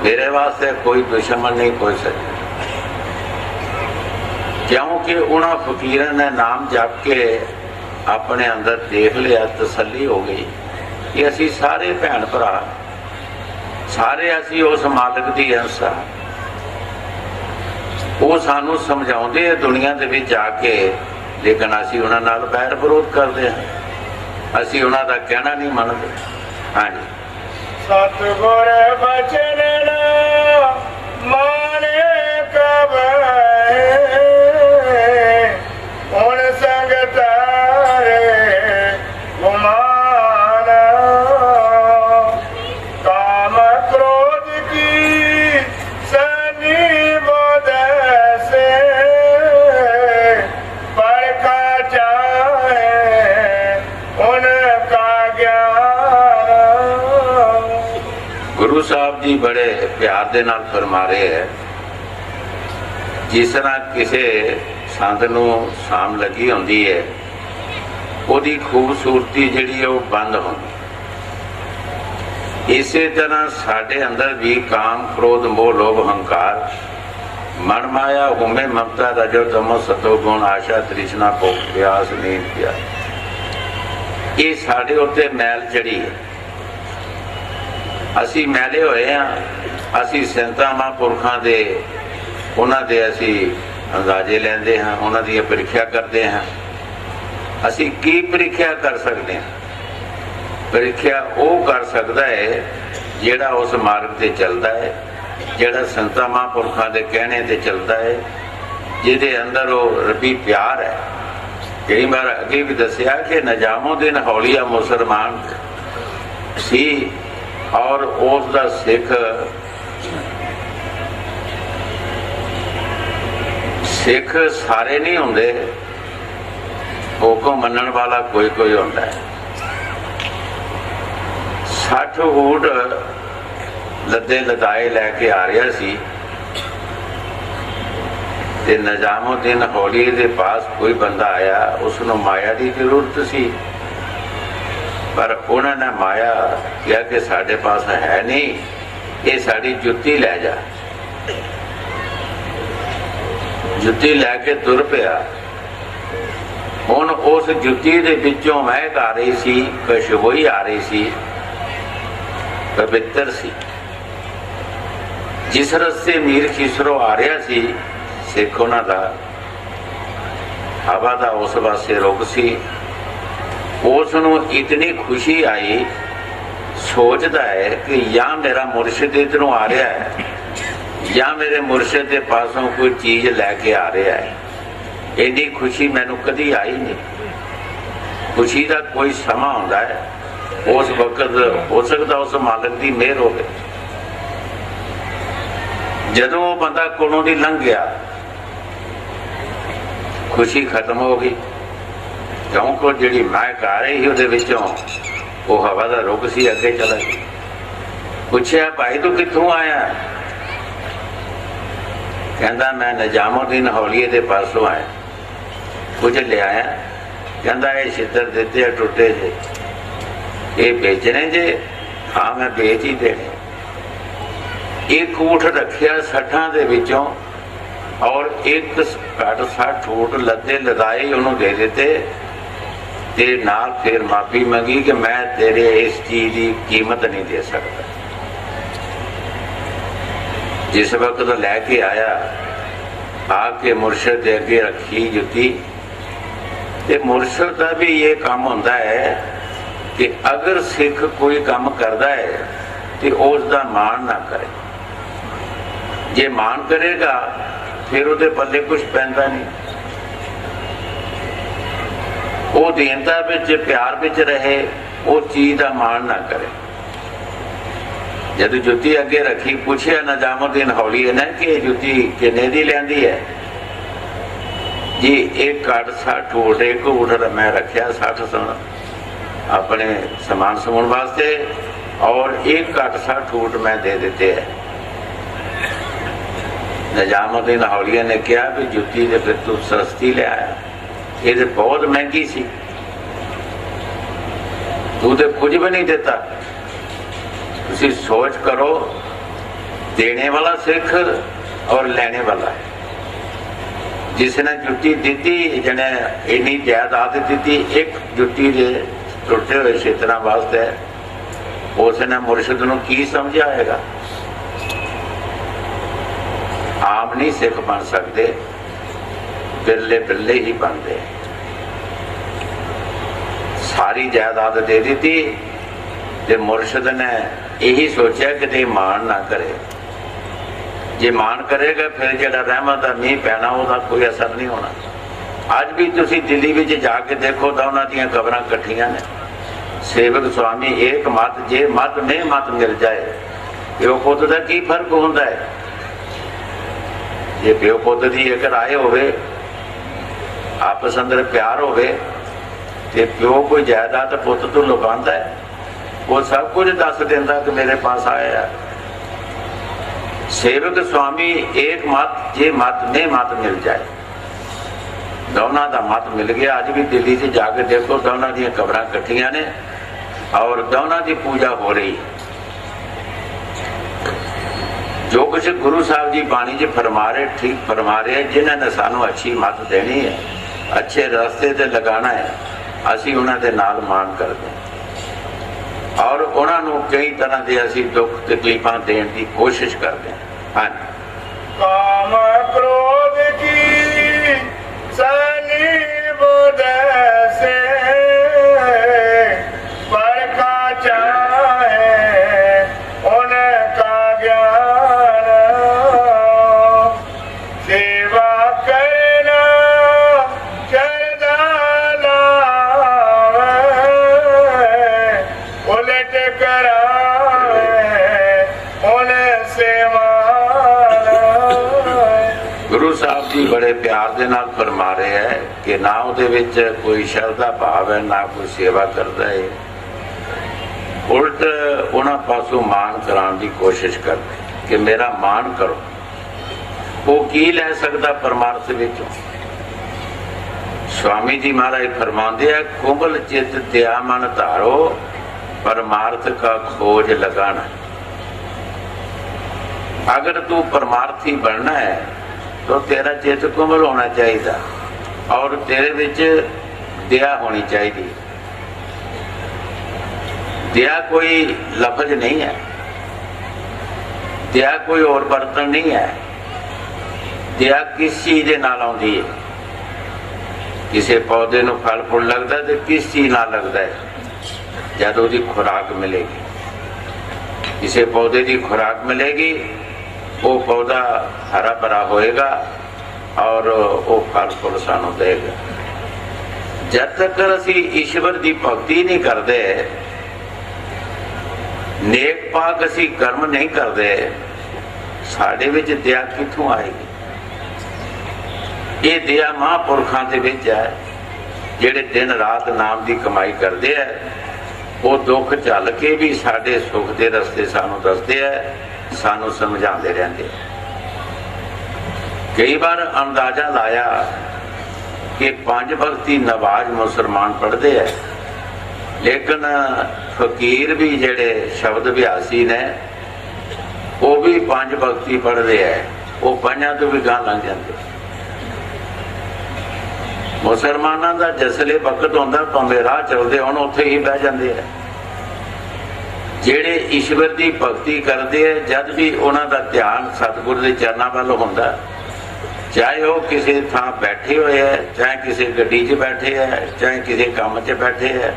मेरे वास्ते कोई दुश्मन नहीं, कोई सज्जन। क्योंकि उन्होंने फकीर ने नाम जप के अपने अंदर देख लिया, तसल्ली हो गई कि असी सारे भैन भरा, सारे असी उस मालिक की अंश आ। वो सानू समझाते हैं दुनिया के विच आके, लेकिन असी उन्होंने नाल बैर विरोध करते हैं, असी उन्हों का कहना नहीं मानते। हाँ जी, सतगुर बचन ना माने कबे, हुण संग तारे गुमान, काम क्रोध की सनी बोध से परखा चाहे उनका ज्ञान। गुरु साहब जी बड़े प्यार दे नाल फरमा रहे हैं, जिस तरह किसी संत नूं शाम लगी होंदी है, ਉਹਦੀ खूबसूरती जिहड़ी है वो बंद होंदी। इसे तरह साडे अंदर भी काम क्रोध मोह लोभ हंकार मन माया हुमे ममता रजो तमो सतो गुण आशा तृष्णा भोग प्यास नींद प्यास, ये साडे उत्ते मैल चढ़ी है। असी मैले होए हाँ, असी संतां महापुरखां दे उन्हां दे असी अंदाजे लैंदे हाँ, उन्हां दी परीक्षा करते हैं। असी की परीक्षा कर सकते हैं? परीक्षा वो कर सकता है जिहड़ा उस मार्ग ते चलता है, जिहड़ा संतां महापुरखां दे कहने ते चलता है, जिहदे अंदर वो रबी प्यार है। कई बार अगे भी दसिया कि नजामो दिन हौलिया मुसलमान सी और उसका सिख सारे नहीं होंदे, हुक्म मनण वाला कोई कोई होता है। 60 ऊंट लदे लदाए लैके आ रहा सी ते निजामुद्दीन हौली के पास कोई बंदा आया, उसनों माया की जरूरत सी, पर उन्होंने माया किया कि साढ़े पास है नहीं, ये साड़ी जुत्ती लै जा। जुत्ती लैके तुर पिया। हुण उस जुत्ती दे विचों महक आ रही सी, खुशबोई आ रही सी, पवित्र सी। जिस रस्ते मीर खिसरो आ रहा सी, सिख उन्हां दा हवा दा उस पासे रुक सी। उसनूं इतनी खुशी आई, सोचता है कि या मेरा मुर्शिद इधरों आ रहा है या मेरे मुर्शिद के पासों कोई चीज लैके आ रहा है। इन्नी खुशी मैनू कदी आई नहीं। खुशी का कोई समा होंदा है, उस वक्त हो सकता उस मालिक की मेहर हो गई। जदों वो बंदा कोलों दी लंघ गया, खुशी खत्म हो गई। क्योंकि जिहड़ी महक आ रही ਸੀ ਉਹਦੇ ਵਿੱਚੋਂ ਉਹ हवा ਦਾ रुख ਸੀ, ਅੱਗੇ चला गया। पूछया भाई तू कित्थों आया? कहता मैं निजामुद्दीन हौलीए के पासों आया। कुछ ले आया? कहता ये छितर दिते है टुटे जे, ये बेचने जे? हाँ मैं बेच ही देने। एक ऊठ रखिया 60 दे विचों और एक घट 60 ऊठ लदे लदाए उन्होंने दे दिते ते नाल फिर माफी मंगी कि मैं तेरे इस चीज की कीमत नहीं दे सकता। जिस वक्त लैके आया आके मुर्शद के अगे रखी जुत्ती, ते मुर्शद का भी ये काम होता है कि अगर सिख कोई काम करता है तो उसका मान ना करे। जे मान करेगा फिर उहदे पल्ले कुछ पैंदा नहीं। वो दीनता विच प्यार विच रहे, वो चीज का मान ना करे। जब जुत्ती अगे रखी पूछया निजामुद्दीन हौलीए ने कि जुत्ती किन्ने दी लियांदी है? जी एक घट 60 ऊठ, एक ऊठ मैं रखिया 60 सुन अपने समान समून वास्ते और एक घट 60 ऊठ मैं दे देते है। निजामुद्दीन हौलीए ने कहा भी जुत्ती तो फिर तू सस्ती ले आया, ये तो बहुत महंगी सी, तू तो कुछ भी नहीं देता। तुसी सोच करो, देने वाला सिख और लेने वाला है। जिसने जुत्ती दी जने इन्नी जायदाद दी, एक जुत्ती के टुटे हुए क्षेत्रों वास्ते उसने मुर्शद नूं की समझाएगा? आम नहीं सिख बन सकते, बिरले बिरले ही बनते। सारी जायदाद दे दी ते मुर्शद ने यही सोचा कि मान ना करे। जे मान करेगा फिर जो रहमत का मीह पैना उसका कोई असर नहीं होना। अज भी तुसी दिल्ली में जाके देखो तो उन्होंने कबरां कट्ठियां ने। सेवक स्वामी एक मत, जे मत में मत मिल जाए, प्यो पुत का की फर्क होता है? जे प्यो पुत की एक राय होवे, आपस अंदर प्यार होवे, ते प्यो कोई जायदाद पुत तो लुकांदा है, वो सब कुछ दस देंदा कि मेरे पास आया है। सेवक स्वामी एक मत, जे मत में मत मिल जाए, दोनों का मत मिल गया। अज भी दिल्ली से जाके देखो दोनों दी कबरां कट्ठियां ने और दोनों की पूजा हो रही है। जो कुछ गुरु साहब जी बाणी च फरमा रहे ठीक फरमा रहे, जिन्होंने सानू अच्छी मत देनी है, अच्छे रास्ते ते लगाना है, असी उन्होंने नाल मान करते हैं और उन्होंने कई तरह के असी दुख तकलीफां देने की कोशिश करते हैं। हाँ, काम क्रोध की सनी बुध से बरखा चाहे उनका ज्ञान, सेवा करना चरदाना उलट करावे उनसे गुरु साहब जी बड़े प्यार दे नाल फरमा रहे हैं कि ना उहदे विच कोई शरधा भाव है, ना कोई सेवा करता है, उल्ट उन्हां पासों मान कराने की कोशिश करते कि मेरा मान करो। वो की लै सकता परमार्थ विचों? स्वामी जी महाराज फरमाते हैं, कुंभल चित दया मन धारो परमार्थ का खोज लगाना। अगर तू परमार्थी बनना है तो तेरा चित कुंभल होना चाहिए और तेरे विच दया होनी चाहिए। दया कोई लफज नहीं है, दया कोई और बर्तन नहीं है। दया किस चीज के नाल आउंदी है? किसी पौधे नूं फल फुल लगता है तो किस चीज नाल लगता है? जब उसकी खुराक मिलेगी। किसी पौधे की खुराक मिलेगी, वो पौधा हरा भरा होएगा और वो फल फुल सानू देगा। जब तक असी ईश्वर की भक्ति नहीं करते, नेक पाक असी कर्म नहीं करते, साढ़े विच दया कित्थों आएगी? ये दया महापुरखों के विच है। ਜਿਹੜੇ ਦਿਨ ਰਾਤ ਨਾਮ ਦੀ ਕਮਾਈ ਕਰਦੇ ਆ, ਉਹ ਦੁੱਖ ਝੱਲ ਕੇ ਵੀ ਸਾਡੇ ਸੁੱਖ ਦੇ ਰਸਤੇ ਸਾਨੂੰ ਦੱਸਦੇ ਆ, ਸਾਨੂੰ ਸਮਝਾਉਂਦੇ ਰਹਿੰਦੇ ਆ। ਕਈ ਵਾਰ ਅੰਦਾਜ਼ਾ ਲਾਇਆ ਕਿ 5 ਵਕਤੀ ਨਵਾਜ਼ ਮੁਸਲਮਾਨ ਪੜ੍ਹਦੇ ਆ, ਲੇਕਿਨ ਫਕੀਰ ਵੀ ਜਿਹੜੇ ਸ਼ਬਦ ਅਭਿਆਸੀ ਨੇ ਉਹ ਵੀ 5 ਵਕਤੀ ਪੜ੍ਹਦੇ ਆ, ਉਹ 5 ਤੋਂ ਵੀ ਗਾਂ ਲੰਘ ਜਾਂਦੇ। ਮੁਸਲਮਾਨਾਂ ਦਾ ਜਸਲੇ ਵਕਤ ਹੁੰਦਾ, ਭਾਵੇਂ ਰਾਹ ਚੱਲਦੇ ਹੁਣ ਉੱਥੇ ਹੀ ਬਹਿ ਜਾਂਦੇ ਆ। ਜਿਹੜੇ ਈਸ਼ਵਰ ਦੀ ਭਗਤੀ ਕਰਦੇ ਆ, ਜਦ ਵੀ ਉਹਨਾਂ ਦਾ ਧਿਆਨ ਸਤਿਗੁਰ ਦੇ ਚਰਨਾਂ ਵੱਲ ਹੁੰਦਾ, ਚਾਹੇ ਉਹ ਕਿਸੇ ਥਾਂ ਬੈਠੇ ਹੋਏ ਆ, ਚਾਹੇ ਕਿਸੇ ਗੱਡੀ 'ਚ ਬੈਠੇ ਆ, ਚਾਹੇ ਕਿਸੇ ਕੰਮ 'ਚ ਬੈਠੇ ਆ,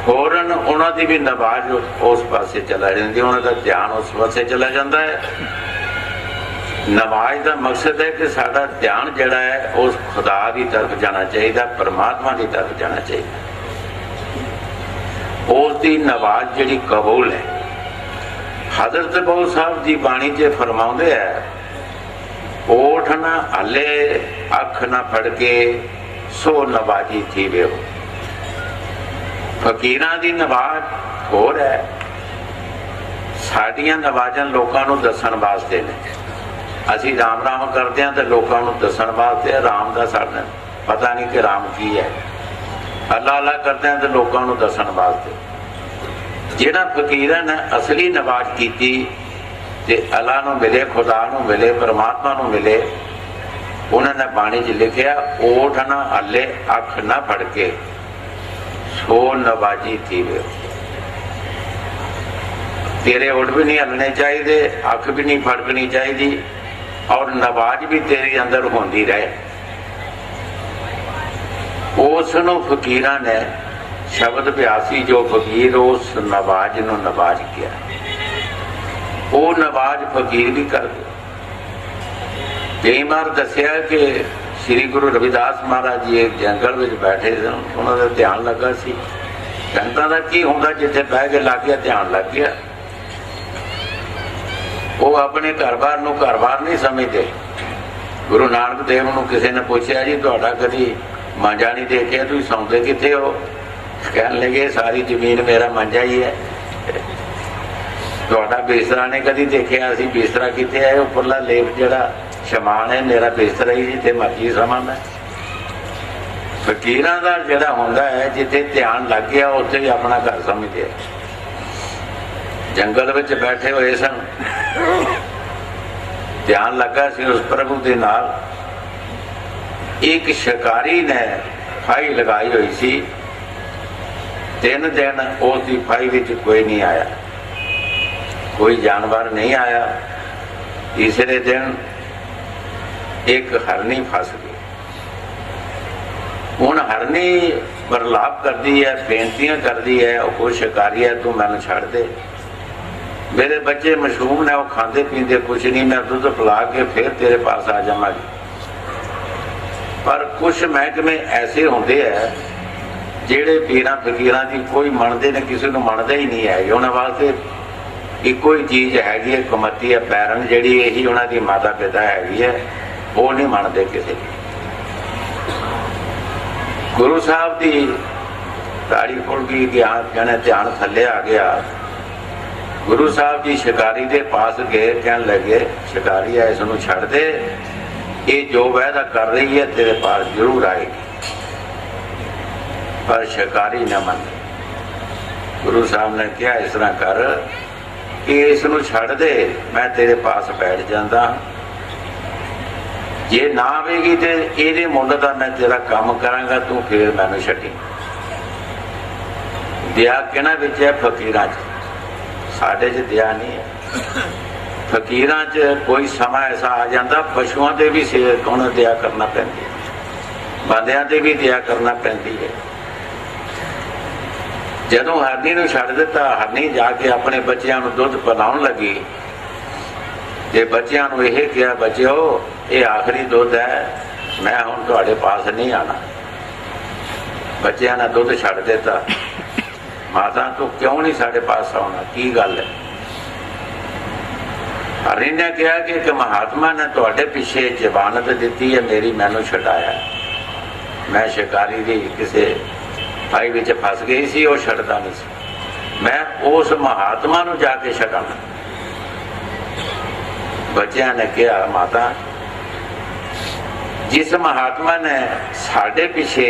ਫੌਰਨ ਉਹਨਾਂ ਦੀ ਵੀ ਨਵਾਜ਼ ਉਸ ਪਾਸੇ ਚਲਾ ਜਾਂਦੀ, ਉਹਨਾਂ ਦਾ ਧਿਆਨ ਉਸ ਪਾਸੇ ਚਲਾ ਜਾਂਦਾ ਹੈ। ਨਵਾਜ਼ ਦਾ ਮਕਸਦ ਹੈ ਕਿ ਸਾਡਾ ਧਿਆਨ ਜਿਹੜਾ ਹੈ ਉਸ ਖੁਦਾ ਦੀ ਤਰਫ ਜਾਣਾ ਚਾਹੀਦਾ, ਪਰਮਾਤਮਾ ਦੀ ਤਰਫ ਜਾਣਾ ਚਾਹੀਦਾ। ਉਸ ਦੀ ਨਵਾਜ਼ ਜਿਹੜੀ ਕਬੂਲ ਹੈ। ਹਜ਼ਰਤ ਬਹੁ ਸਾਹਿਬ ਦੀ ਬਾਣੀ 'ਚ ਫਰਮਾਉਂਦੇ ਹੈ, ਓਠ ਨਾ ਹਲੇ ਅੱਖ ਨਾ ਫੜ ਕੇ ਸੋ ਨਵਾਜੀ ਥੀ ਵੇ। ਫਕੀਰਾਂ ਦੀ ਨਵਾਜ਼ ਹੋਰ ਹੈ, ਸਾਡੀਆਂ ਨਵਾਜ਼ਾਂ ਲੋਕਾਂ ਨੂੰ ਦੱਸਣ ਵਾਸਤੇ ਨੇ। ਅਸੀਂ ਰਾਮ ਰਾਮ ਕਰਦੇ ਹਾਂ ਤੇ ਲੋਕਾਂ ਨੂੰ ਦੱਸਣ ਵਾਸਤੇ, ਰਾਮ ਦਾ ਸਾਨੂੰ ਪਤਾ ਨਹੀਂ ਕਿ ਰਾਮ ਕੀ ਹੈ। ਅੱਲਾ ਅੱਲਾ ਕਰਦੇ ਹਾਂ ਤੇ ਲੋਕਾਂ ਨੂੰ ਦੱਸਣ ਵਾਸਤੇ। ਜਿਹੜਾ ਫਕੀਰਾਂ ਨੇ ਅਸਲੀ ਨਵਾਜ਼ ਕੀਤੀ ਤੇ ਅੱਲਾ ਨੂੰ ਮਿਲੇ, ਖੁਦਾ ਨੂੰ ਮਿਲੇ, ਪਰਮਾਤਮਾ ਨੂੰ ਮਿਲੇ, ਉਹਨਾਂ ਨੇ ਬਾਣੀ 'ਚ ਲਿਖਿਆ, ਓਠ ਨਾ ਹੱਲੇ ਅੱਖ ਨਾ ਫੜ ਕੇ ਸੋ ਨਵਾਜੀ ਥੀ ਵੇ। ਤੇਰੇ ਓਠ ਵੀ ਨਹੀਂ ਹੱਲਣੇ ਚਾਹੀਦੇ, ਅੱਖ ਵੀ ਨਹੀਂ ਫੜਕਣੀ ਚਾਹੀਦੀ, ਔਰ ਨਵਾਜ਼ ਵੀ ਤੇਰੇ ਅੰਦਰ ਹੁੰਦੀ ਰਹੇ। ਉਸ ਨੂੰ ਫਕੀਰਾਂ ਨੇ ਸ਼ਬਦ ਅਭਿਆਸੀ ਜੋ ਫਕੀਰ, ਉਸ ਨਵਾਜ਼ ਨੂੰ ਨਵਾਜ਼ ਕਿਹਾ। ਉਹ ਨਵਾਜ਼ ਫਕੀਰ ਵੀ ਕਰਦੇ। ਕਈ ਵਾਰ ਦੱਸਿਆ ਕਿ ਸ੍ਰੀ ਗੁਰੂ ਰਵਿਦਾਸ ਮਹਾਰਾਜ ਜੀ ਇੱਕ ਜੰਗਲ ਵਿੱਚ ਬੈਠੇ ਸਨ, ਉਹਨਾਂ ਦਾ ਧਿਆਨ ਲੱਗਾ ਸੀ। ਸੰਗਤਾਂ ਦਾ ਕੀ ਹੁੰਦਾ, ਜਿੱਥੇ ਬਹਿ ਕੇ ਲੱਗ ਗਿਆ ਧਿਆਨ ਲੱਗ ਗਿਆ। ਉਹ ਆਪਣੇ ਘਰ-ਬਾਰ ਨੂੰ ਘਰ-ਬਾਰ ਨਹੀਂ ਸਮਝਦੇ। ਗੁਰੂ ਨਾਨਕ ਦੇਵ ਨੂੰ ਕਿਸੇ ਨੇ ਪੁੱਛਿਆ, ਜੀ ਤੁਹਾਡਾ ਕਦੀ ਮਾਂਜਾ ਨਹੀਂ ਦੇਖਿਆ, ਤੁਸੀਂ ਸੌਂਦੇ ਕਿੱਥੇ ਹੋ? ਕਹਿਣ ਲੱਗੇ, ਸਾਰੀ ਜ਼ਮੀਨ ਮੇਰਾ ਮਾਂਜਾ ਹੀ ਹੈ। ਤੁਹਾਡਾ ਬਿਸਤਰਾ ਨੇ ਕਦੀ ਦੇਖਿਆ? ਅਸੀਂ ਬਿਸਤਰਾ ਕਿੱਥੇ ਹੈ? ਉੱਪਰਲਾ ਲੇਪ ਜਿਹੜਾ ਸ਼ਮਾਨ ਹੈ ਮੇਰਾ ਬਿਸਤਰਾ ਹੀ, ਜਿੱਥੇ ਮਰਜੀ ਸਮਾਂ ਮੈਂ। ਫਕੀਰਾਂ ਦਾ ਜਿਹੜਾ ਹੁੰਦਾ ਹੈ, ਜਿੱਥੇ ਧਿਆਨ ਲੱਗ ਗਿਆ ਉੱਥੇ ਹੀ ਆਪਣਾ ਘਰ ਸਮਝਦੇ। ਜੰਗਲ ਵਿੱਚ ਬੈਠੇ ਹੋਏ ਸਨ, ਧਿਆਨ ਲੱਗਾ ਸੀ ਉਸ ਪ੍ਰਭੂ ਦੇ ਨਾਲ। ਇੱਕ ਸ਼ਿਕਾਰੀ ਨੇ ਫਾਈ ਲਗਾਈ ਹੋਈ ਸੀ। 3 ਦਿਨ ਉਸ ਦੀ ਫਾਈ ਵਿੱਚ ਕੋਈ ਨਹੀਂ ਆਇਆ, ਕੋਈ ਜਾਨਵਰ ਨਹੀਂ ਆਇਆ। ਤੀਸਰੇ ਦਿਨ ਇੱਕ ਹਰਨੀ ਫਸ ਗਈ। ਹੁਣ ਹਰਨੀ ਬਰਲਾਪ ਕਰਦੀ ਹੈ, ਬੇਨਤੀਆਂ ਕਰਦੀ ਹੈ, ਉਹ ਕੋਈ ਸ਼ਿਕਾਰੀ ਹੈ, ਤੂੰ ਮੈਨੂੰ ਛੱਡ ਦੇ, ਮੇਰੇ ਬੱਚੇ ਮਸ਼ਹੂਮ ਨੇ, ਉਹ ਖਾਂਦੇ ਪੀਂਦੇ ਕੁਛ ਨਹੀਂ, ਮੈਂ ਦੁੱਧ ਪਿਲਾ ਕੇ ਫਿਰ ਤੇਰੇ ਪਾਸ ਆ ਜਾਵਾਂਗੀ। ਪਰ ਕੁਛ ਮਹਿਕਮੇ ਐਸੇ ਹੁੰਦੇ ਹੈ ਜਿਹੜੇ ਪੀਰਾਂ ਫਕੀਰਾਂ ਦੀ ਕੋਈ ਮੰਨਦੇ ਨੇ, ਕਿਸੇ ਨੂੰ ਮੰਨਦਾ ਹੀ ਨਹੀਂ ਹੈ। ਉਹਨਾਂ ਵਾਸਤੇ ਇੱਕੋ ਹੀ ਚੀਜ਼ ਹੈਗੀ ਹੈ, ਕਮਤੀ ਹੈ, ਪੈਰਨ, ਜਿਹੜੀ ਇਹੀ ਉਹਨਾਂ ਦੀ ਮਾਤਾ ਪਿਤਾ ਹੈਗੀ ਹੈ, ਉਹ ਨਹੀਂ ਮੰਨਦੇ ਕਿਸੇ ਦੀ। ਗੁਰੂ ਸਾਹਿਬ ਦੀ ਤਾੜੀ ਖੁੱਲ ਗਈ, ਜਾਣੇ ਧਿਆਨ ਥੱਲੇ ਆ ਗਿਆ। ਗੁਰੂ ਸਾਹਿਬ ਜੀ ਸ਼ਿਕਾਰੀ ਦੇ ਪਾਸ ਗਏ, ਕਹਿਣ ਲੱਗੇ, ਸ਼ਿਕਾਰੀ ਹੈ, ਇਸ ਨੂੰ ਛੱਡ ਦੇ, ਇਹ ਜੋ ਵਾਅਦਾ ਕਰ ਰਹੀ ਹੈ ਤੇਰੇ ਪਾਸ ਜ਼ਰੂਰ ਆਏਗੀ। ਪਰ ਸ਼ਿਕਾਰੀ ਨਾ ਮੰਨੇ। ਗੁਰੂ ਸਾਹਿਬ ਨੇ ਕਿਹਾ, ਇਸ ਤਰ੍ਹਾਂ ਕਰ ਕਿ ਇਸ ਨੂੰ ਛੱਡ ਦੇ, ਮੈਂ ਤੇਰੇ ਪਾਸ ਬੈਠ ਜਾਂਦਾ। ਜੇ ਨਾ ਆਵੇਗੀ ਤੇ ਇਹਦੇ ਮੁੱਲ ਦਾ ਮੈਂ ਤੇਰਾ ਕੰਮ ਕਰਾਂਗਾ, ਤੂੰ ਫੇਰ ਮੈਨੂੰ ਛੱਡੀ। ਦਇਆ ਕਿਹਨਾਂ ਵਿੱਚ ਹੈ? ਫਕੀਰਾਂ 'ਚ। ਸਾਡੇ 'ਚ ਦਇਆ ਨਹੀਂ ਹੈ। ਫਕੀਰਾਂ 'ਚ ਕੋਈ ਸਮਾਂ ਐਸਾ ਆ ਜਾਂਦਾ, ਪਸ਼ੂਆਂ ਤੇ ਵੀ ਕੌਣ ਦਇਆ ਕਰਨਾ ਪੈਂਦੀ ਹੈ, ਬੰਦਿਆਂ ਤੇ ਵੀ ਦਇਆ ਕਰਨਾ ਪੈਂਦੀ ਹੈ। ਜਦੋਂ ਹਰਨੀ ਨੂੰ ਛੱਡ ਦਿੱਤਾ, ਹਰਨੀ ਜਾ ਕੇ ਆਪਣੇ ਬੱਚਿਆਂ ਨੂੰ ਦੁੱਧ ਪਿਲਾਉਣ ਲੱਗੀ ਤੇ ਬੱਚਿਆਂ ਨੂੰ ਇਹ ਕਿਹਾ, ਬੱਚਿਓ ਇਹ ਆਖਰੀ ਦੁੱਧ ਹੈ, ਮੈਂ ਹੁਣ ਤੁਹਾਡੇ ਪਾਸ ਨਹੀਂ ਆਣਾ। ਬੱਚਿਆਂ ਨੇ ਦੁੱਧ ਛੱਡ ਦਿੱਤਾ। ਮਾਤਾ ਤੂੰ ਕਿਉਂ ਨਹੀਂ ਸਾਡੇ ਪਾਸ ਆਉਣਾ, ਕੀ ਗੱਲ ਹੈ? ਹਰਨੀ ਨੇ ਕਿਹਾ ਕਿ ਇੱਕ ਮਹਾਤਮਾ ਨੇ ਤੁਹਾਡੇ ਪਿੱਛੇ ਜ਼ਮਾਨਤ ਦਿੱਤੀ ਹੈ ਮੇਰੀ, ਮੈਨੂੰ ਛਡਾਇਆ। मैं शिकारी दी किसी फाई विच फस गई सी, वो छड्डदा नहीं सी। मैं उस महात्मा नूं जाके छड्डां। बच्चियां ने कहा, माता जिस महात्मा ने साढ़े पीछे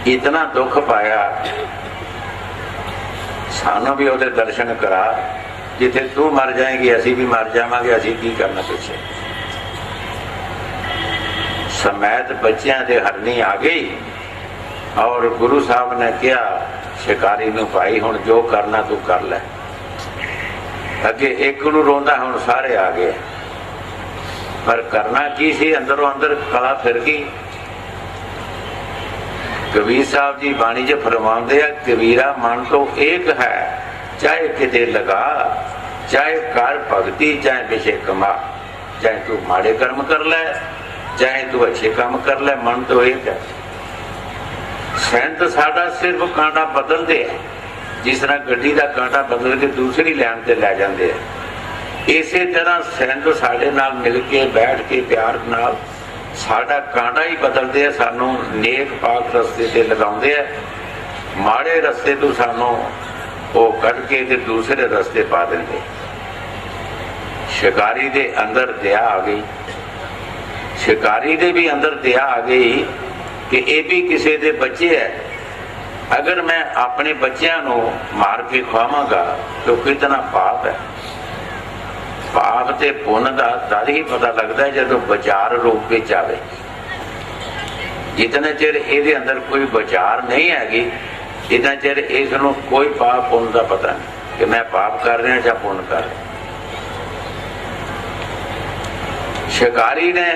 इतना दुख पाया, सानू भी ਉਹਦੇ दर्शन करा। जिथे तू मर जाएगी असी भी मर जावांगे, असी की करना पीछे। समैत बच्चियां दे हरनी आ गई और गुरु साहब ने कहा शिकारी नूं, भाई हुण जो करना तू कर लै। अगे एक नूं रोंदा, हुण सारे आ गए, पर करना की सी? अंदरों अंदर कला फिर गई। कबीर साहब जी बाणी च फरमाते हैं, कबीरा मन तो एक है, चाहे किते लगा, चाहे कर भगती, चाहे पिछे कमा। चाहे तू माड़े कर्म कर ले, चाहे तू अच्छे काम कर ले, मन तो एक है। सैंत साडा सिर्फ कांटा बदलते हैं, जिस तरह गड्डी का कांटा बदल के दूसरी लैन से लै जाते हैं। इसे तरह सैंत साडे नाल मिल के बैठ के प्यार नाल साडा कांटा ही बदलते हैं, सानू नेक पाक रस्ते ते लगाउंदे हैं। माड़े रस्ते तो सानू वो कट के ते दूसरे रस्ते पा देंगे। शिकारी दे अंदर दया आ गई, शिकारी दे भी अंदर दया आ गई कि ये भी किसी दे बच्चे है। अगर मैं अपने बच्चों को मार के खुआवांगा तो कितना पाप है। पाप ते पुण्य का तद ही पता लगता है जो विचार रूप में आवे। जितने चिर ये अंदर कोई विचार नहीं हैगी, इतना चिर इसनों कोई पाप पुण्य का पता नहीं कि मैं पाप कर रहा या पुण्य कर रहा। शिकारी ने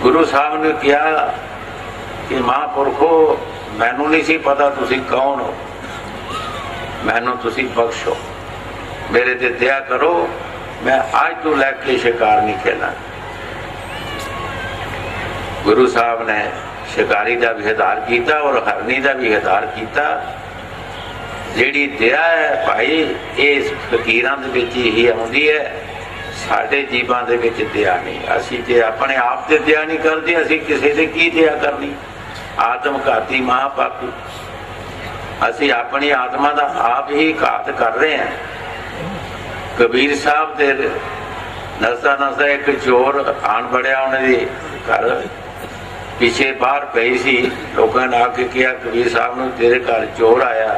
गुरु साहब ने कहा कि महापुरखो, मैनू नहीं सी पता तुसी कौन हो, मैनू तुसी बख्शो, मेरे ते दया करो, मैं आज तो लैके शिकार नहीं खेलना। गुरु साहब ने शिकारी का भी हिदार किया और हरनी का भी हिदार किया। जिहड़ी दया है भाई, इस फकीरां दे विच ही आउंदी है, साडे जीवां दे विच दया नहीं। असीं जे अपने आप ते दया नहीं करते, असीं किसी दे की दया करनी? आत्मघाती महापापी असीं अपनी आत्मा का आप ही घात कर रहे हैं। कबीर साहब दे नसा नसा एक चोर आन बड़िया, उन्हें घर पीछे बाहर पई सी। लोगों ने आके कहा कबीर साहब ने, तेरे घर चोर आया।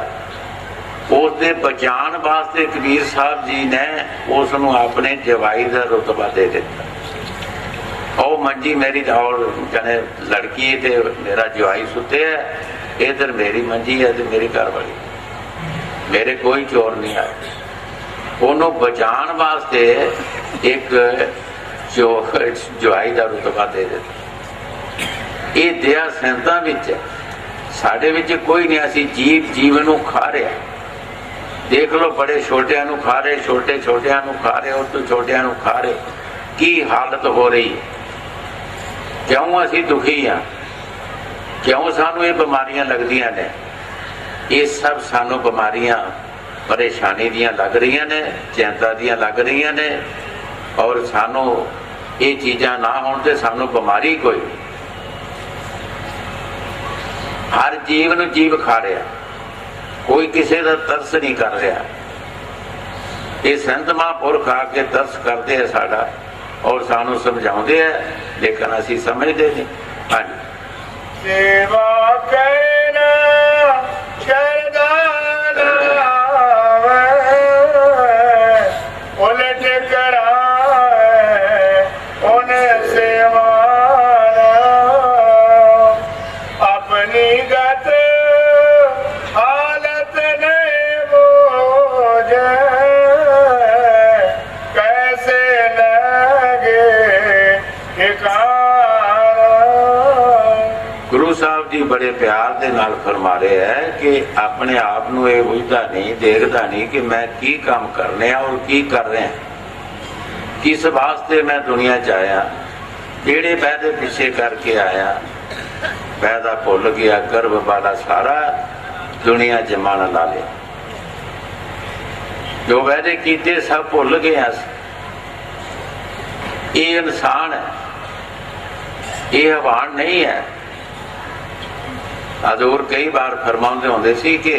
उसके बचान वास्ते कबीर साहब जी ने उसनों अपने जवाई का रुतबा दे दिता। और मंजी मेरी और जने लड़की ते मेरा जवाई सुते है, इधर मेरी मंजी है तो मेरी घर वाली, मेरे कोई चोर नहीं आया। ਉਹਨੂੰ बचाने वास्ते एक ਜਵਾਈ ਦਾ रुतबा दे ਦਿੱਤਾ। ਇਹ दया ਸੰਤਾਂ ਵਿੱਚ ਹੈ, ਸਾਡੇ ਵਿੱਚ ਕੋਈ नहीं। ਅਸੀਂ जीव जीवन ਨੂੰ खा रहे, देख लो, बड़े छोटिਆਂ ਨੂੰ खा रहे, छोटे छोटिਆਂ ਨੂੰ खा रहे, उस तो छोटिਆਂ ਨੂੰ खा रहे। की हालत हो रही है? क्यों ਅਸੀਂ दुखी हाँ? क्यों सानू ये बीमारियां लगदियां ने? ये सब सानू बीमारियां परेशानी दियां लग रही ने, चिंता दियां लग रही ने। और सानू ये चीज़ां ना होण ते सानू बीमारी कोई नहीं। हर जीव नूं जीव खा रहा, कोई किसी का तरस नहीं कर रहा। ये संत महापुरख आके तरस करते हैं साडा और सानू समझाते हैं, लेकिन असीं समझते नहीं। हाँ जी, सेवा करना करदा उलट कराए उन्हें सेवा अपनी गत हालत नहीं बोझे कैसे लगे ठिकाना। गुरु साहब जी बड़े प्यार दे नाल फरमा रहे हैं कि अपने आप नूं ये बुझदा नहीं, देखदा नहीं कि मैं की काम करने और की कर रहे हैं, किस वास्ते मैं दुनिया च आया, जेड़े वादे पिछे करके आया। वादा भुल गया, गर्भ वाला सारा दुनिया च मन ला लिया। जो वादे कीते सब भुल गए। ये इंसान है, ये हवान नहीं है। हजूर कई बार फरमाते होंगे सी कि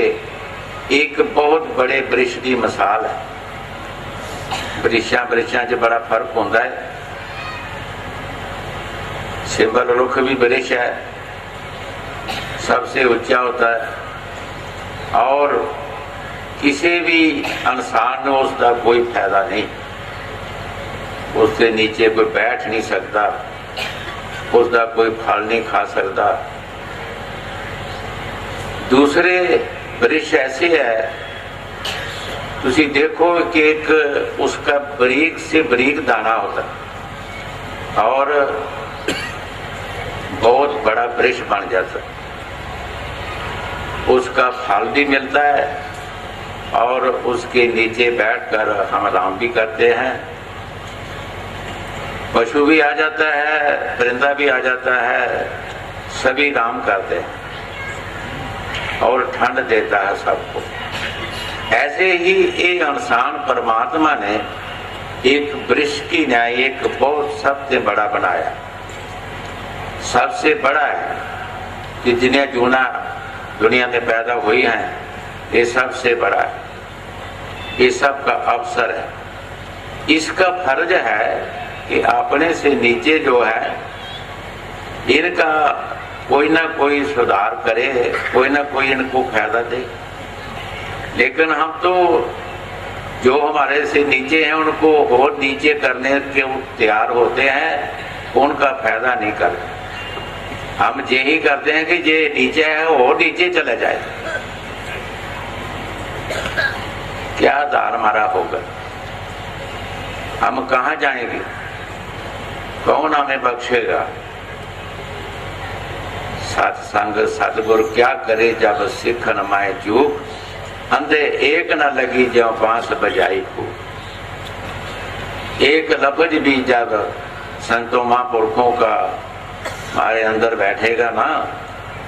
एक बहुत बड़े वृक्ष की मिसाल है। वृक्षां च बड़ा फर्क होता है। सिंबल रुख भी वृक्ष है, सबसे ऊंचा होता है और किसी भी इंसान को उसका कोई फायदा नहीं। उसके नीचे कोई बैठ नहीं सकता, उसका कोई फल नहीं खा सकता। दूसरे वृक्ष ऐसे है, तुसी देखो कि एक उसका बारीक से बारीक दाना होता है और बहुत बड़ा वृक्ष बन जाता है। उसका फल भी मिलता है और उसके नीचे बैठकर हम आराम भी करते हैं। पशु भी आ जाता है, परिंदा भी आ जाता है, सभी आराम करते हैं और ठंड देता है सबको। ऐसे ही एक इंसान परमात्मा ने एक वृक्ष की न्याय एक बहुत सबसे बड़ा बनाया। सबसे बड़ा है कि जिन्हें जूना दुनिया में पैदा हुई हैं, ये सबसे बड़ा है, ये सब का अवसर है। इसका फर्ज है कि अपने से नीचे जो है इनका कोई ना कोई सुधार करे, कोई ना कोई इनको फायदा दे। लेकिन हम तो जो हमारे से नीचे हैं उनको और नीचे करने के तैयार होते हैं, उनका फायदा नहीं करते। हम यही करते हैं कि ये नीचे है और नीचे चले जाए। क्या दार हमारा होगा? हम कहाँ जाएंगे? कौन हमें बख्शेगा? सत्संग सतगुर क्या करे जब सिख नमाए चूक, अंधे एक न लगी जो बांस बजाई खूब। एक लफ्ज भी जब संतों महापुरुषों का हमारे अंदर बैठेगा ना,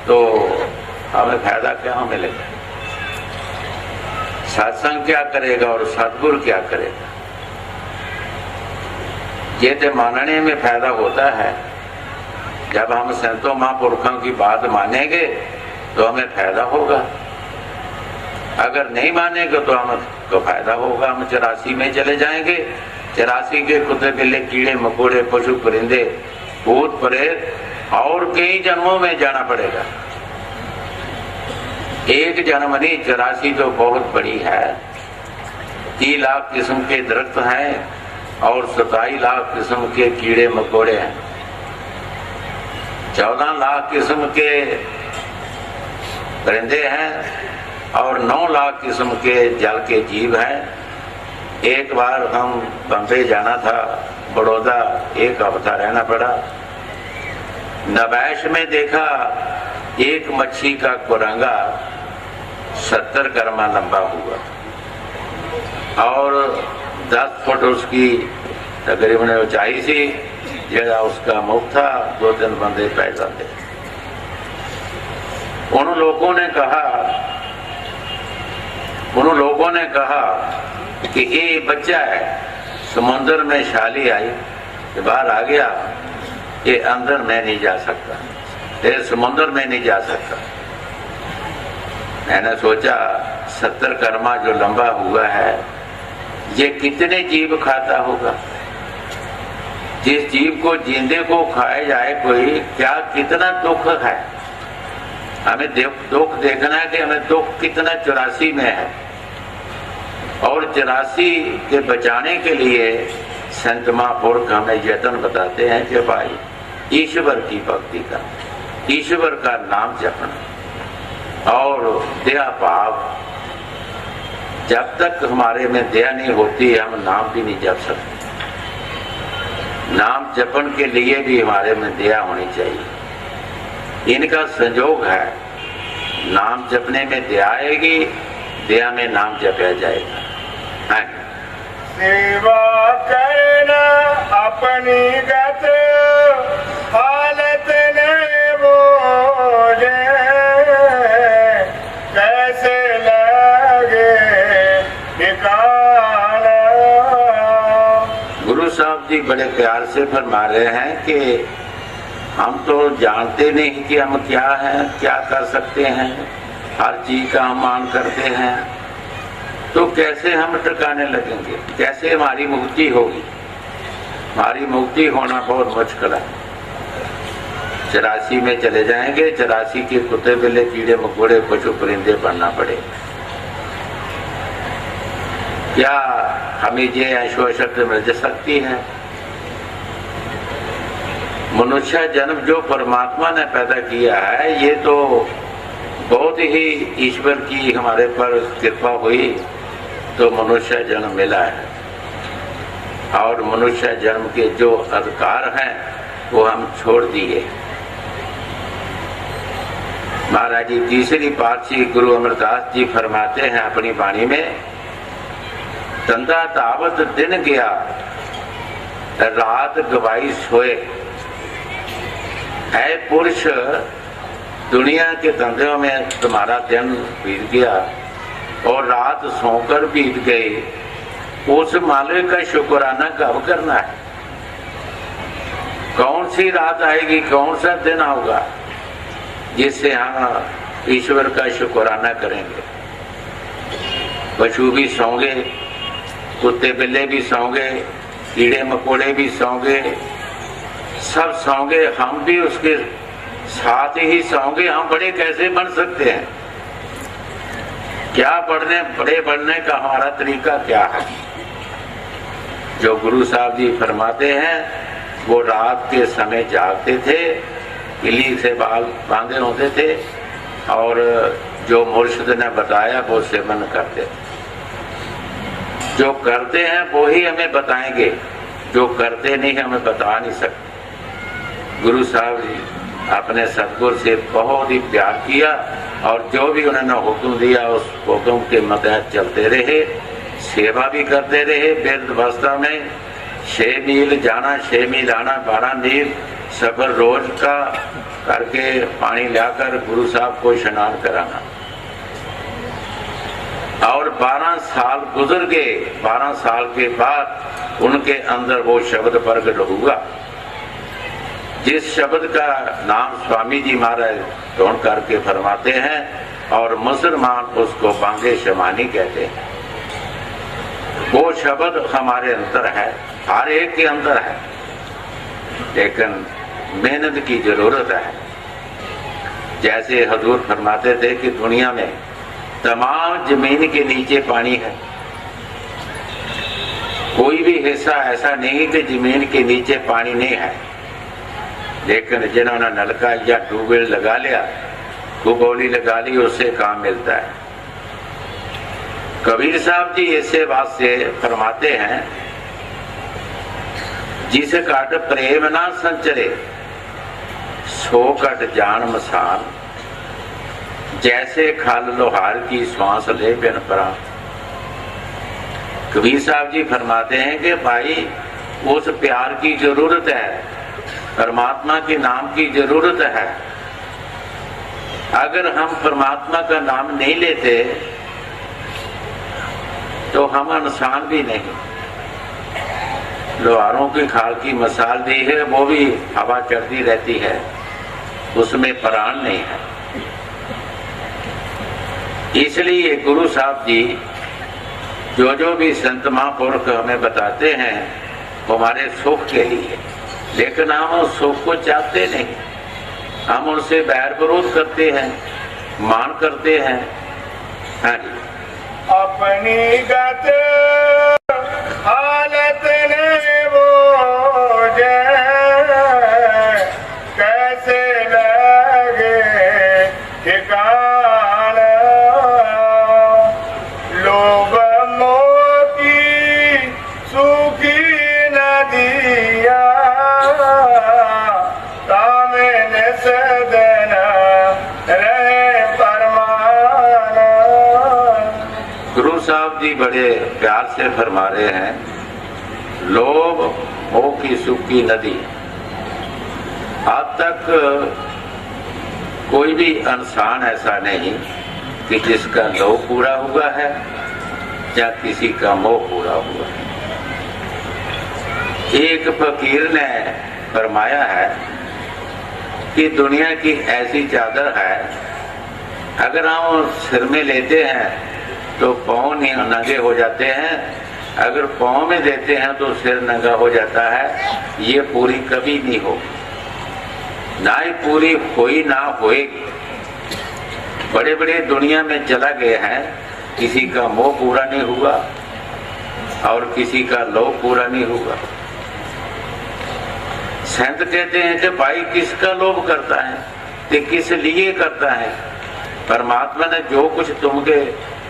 तो हमें फायदा क्या मिलेगा? सत्संग क्या करेगा और सतगुरु क्या करेगा? ये तो मानने में फायदा होता है। जब हम संतों महापुरुषों की बात मानेंगे तो हमें फायदा होगा, अगर नहीं मानेंगे तो हमको फायदा होगा। हम 84 में चले जाएंगे। 84 के कुत्ते बिल्ले कीड़े मकोड़े पशु परिंदे भूत प्रेत और कई जन्मों में जाना पड़ेगा। एक जन्म नहीं, 84 तो बहुत बड़ी है। 30 लाख किस्म के दरख्त हैं और 27 लाख किस्म के कीड़े मकोड़े हैं। 14 लाख किस्म के परिंदे हैं और 9 लाख किस्म के जल के जीव हैं। एक बार हम बम्बे जाना था, बड़ौदा, एक हफ्ता रहना पड़ा। नवैश में देखा एक मच्छी का कुरंगा 70 कर्मा लंबा हुआ और 10 फुट उसकी तकरीबन ऊंचाई थी। जगह उसका मुख था, 2-3 बंदे पैदा थे। उन लोगों ने कहा कि ये बच्चा है, समुद्र में छाली आई, बाहर आ गया, ये अंदर में नहीं जा सकता, ये समुद्र में नहीं जा सकता। मैंने सोचा 70 कर्मा जो लंबा हुआ है, ये कितने जीव खाता होगा? जिस जीव को जिंदे को खाए जाए कोई, क्या कितना दुख है। हमें दुख देखना है कि हमें दुख कितना 84 में है। और 84 के बचाने के लिए संत महापुरुष हमें यत्न बताते हैं कि भाई ईश्वर की भक्ति का, ईश्वर का नाम जपना और दया भाव। जब तक हमारे में दया नहीं होती हम नाम भी नहीं जप सकते। नाम जपन के लिए भी हमारे में दया होनी चाहिए। इनका संयोग है, नाम जपने में दया आएगी, दया में नाम जपया जाएगा। सेवा करना अपनी गत हालत ने बोझे, कैसे लगे ठिकाना। गुरु साहब जी बड़े प्यार से फरमा रहे हैं कि हम तो जानते नहीं कि हम क्या हैं, क्या कर सकते हैं, हर चीज का हम मान करते हैं, तो कैसे हम टकाने लगेंगे, कैसे हमारी मुक्ति होगी। हमारी मुक्ति होना बहुत मुश्किल है। 84 में चले जाएंगे, 84 के कुत्ते बिल्ले कीड़े मकोड़े पशु परिंदे बनना पड़ेगा। क्या हमें ये ऐशोशत मिल सकती है? मनुष्य जन्म जो परमात्मा ने पैदा किया है, ये तो बहुत ही ईश्वर की हमारे पर कृपा हुई तो मनुष्य जन्म मिला है। और मनुष्य जन्म के जो अधिकार हैं वो हम छोड़ दिए। महाराज जी तीसरी पातशाही गुरु अमरदास जी फरमाते हैं अपनी वाणी में, तंदा तावत दिन गया रात गवाई सोए। है पुरुष, दुनिया के धंधों में तुम्हारा दिन बीत गया और रात सोकर बीत गई, उस मालिक का शुक्राना कब करना है? कौन सी रात आएगी, कौन सा दिन होगा जिससे हम ईश्वर का शुक्राना करेंगे? पशु भी सोंगे, कुत्ते बिल्ले भी सोंगे, कीड़े मकोड़े भी सोंगे, सब सोंगे, हम भी उसके साथ ही सोंगे। हम बड़े कैसे बन सकते हैं? क्या बड़े बनने का हमारा तरीका क्या है? जो गुरु साहब जी फरमाते हैं, वो रात के समय जागते थे, किली से बाल बांधे होते थे और जो मुर्शिद ने बताया वो सेवन करते थे। जो करते हैं वो ही हमें बताएंगे, जो करते नहीं हमें बता नहीं सकते। गुरु साहब जी अपने सतगुरु से बहुत ही प्यार किया और जो भी उन्होंने हुक्म दिया उस हुक्म के मतहत चलते रहे, सेवा भी करते रहे। वृद्ध अवस्था में 6 मील जाना, 6 मील आना, 12 मील सफर रोज का करके पानी लाकर गुरु साहब को स्नान कराना। और 12 साल गुजर गए। 12 साल के बाद उनके अंदर वो शब्द प्रकट हुआ जिस शब्द का नाम स्वामी जी महाराज ढूंढ करके फरमाते हैं और मुसलमान उसको बांगे शमानी कहते हैं। वो शब्द हमारे अंदर है, हर एक के अंदर है, लेकिन मेहनत की जरूरत है। जैसे हजूर फरमाते थे कि दुनिया में तमाम जमीन के नीचे पानी है, कोई भी हिस्सा ऐसा नहीं कि जमीन के नीचे पानी नहीं है, लेकिन जिन्होंने नलका या ट्यूबवेल लगा लिया, कुबोली लगा ली, उससे काम मिलता है। कबीर साहब जी ऐसे बात से फरमाते हैं, जिस कट प्रेम ना संचरे सो कट जान मसान, जैसे खल लोहार की श्वास ले बिन प्राण। कबीर साहब जी फरमाते हैं कि भाई उस प्यार की जरूरत है, परमात्मा के नाम की जरूरत है। अगर हम परमात्मा का नाम नहीं लेते तो हम इंसान भी नहीं। लोहारों की खाल की मिसाल दी है, वो भी हवा चढ़ती रहती है, उसमें प्राण नहीं है। इसलिए गुरु साहब जी जो भी संत महापुरुष हमें बताते हैं हमारे सुख के लिए, लेकिन हम उस सुख को चाहते नहीं, हम उनसे बैर विरोध करते हैं, मान करते हैं। हाँ जी। अपनी गत हालत ने वो कैसे लगे ठिकाना, लोभ मोह की सूखी नदिया सामने सदना रहे परमाना। गुरु साहब जी बड़े प्यार से फरमा रहे हैं, लोभ मोह की सूखी नदी। आज तक कोई भी इंसान ऐसा नहीं कि जिसका लोभ पूरा हुआ है या किसी का मोह पूरा हुआ है। एक फकीर ने फरमाया है कि दुनिया की ऐसी चादर है, अगर हम सिर में लेते हैं तो पाँव नंगे हो जाते हैं, अगर पाँव में देते हैं तो सिर नंगा हो जाता है। ये पूरी कभी नहीं होगी, ना ही पूरी हुई ना होएगी। बड़े बड़े दुनिया में चला गए हैं, किसी का मोह पूरा नहीं हुआ और किसी का लोभ पूरा नहीं हुआ। संत कहते हैं कि भाई किसका लोभ करता है, कि किस लिए करता है? परमात्मा ने जो कुछ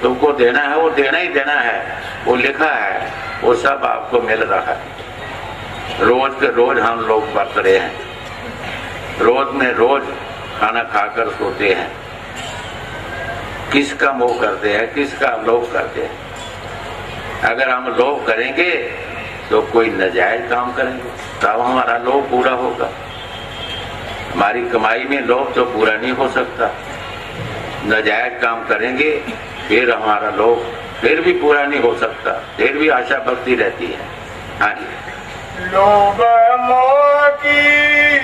तुमको देना है वो देना ही देना है, वो लिखा है, वो सब आपको मिल रहा है। रोज के रोज हम लोग बरत रहे हैं, रोज में रोज खाना खाकर सोते हैं। किसका मोह करते हैं, किसका लोभ करते हैं? अगर हम लोभ करेंगे तो कोई नाजायज काम करेंगे, तब हमारा लोभ पूरा होगा। हमारी कमाई में लोभ तो पूरा नहीं हो सकता। नाजायज काम करेंगे फिर हमारा लोभ फिर भी पूरा नहीं हो सकता, फिर भी आशा बढ़ती रहती है। हाँ जी। लोभ मोह की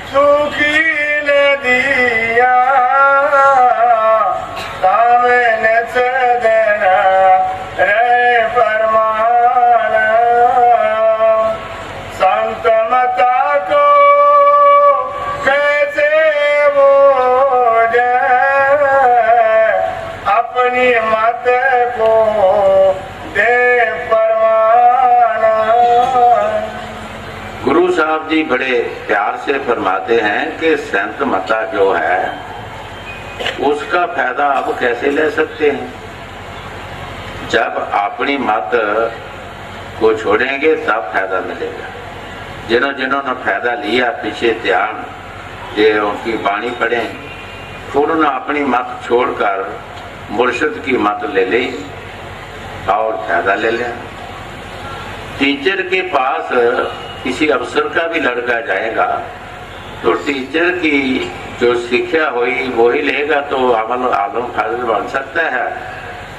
सूखी नदियाँ सामने से देना रहे फरमान। संत मता को कैसे बोझे अपनी मत को दे फरमान। गुरु साहब जी बड़े प्यार से फरमाते हैं कि संत मता जो है उसका फायदा आप कैसे ले सकते हैं? जब अपनी मत को छोड़ेंगे तब फायदा मिलेगा। जिन्होंने फायदा लिया पीछे ध्यान ये उनकी वाणी पढ़े, उन्होंने अपनी मत छोड़कर मुर्शिद की मत ले ली और फायदा ले लिया। टीचर के पास किसी अफसर का भी लड़का जाएगा तो टीचर की जो शिक्षा हुई वही लेगा तो अमल आलम फाजिल बन सकता है,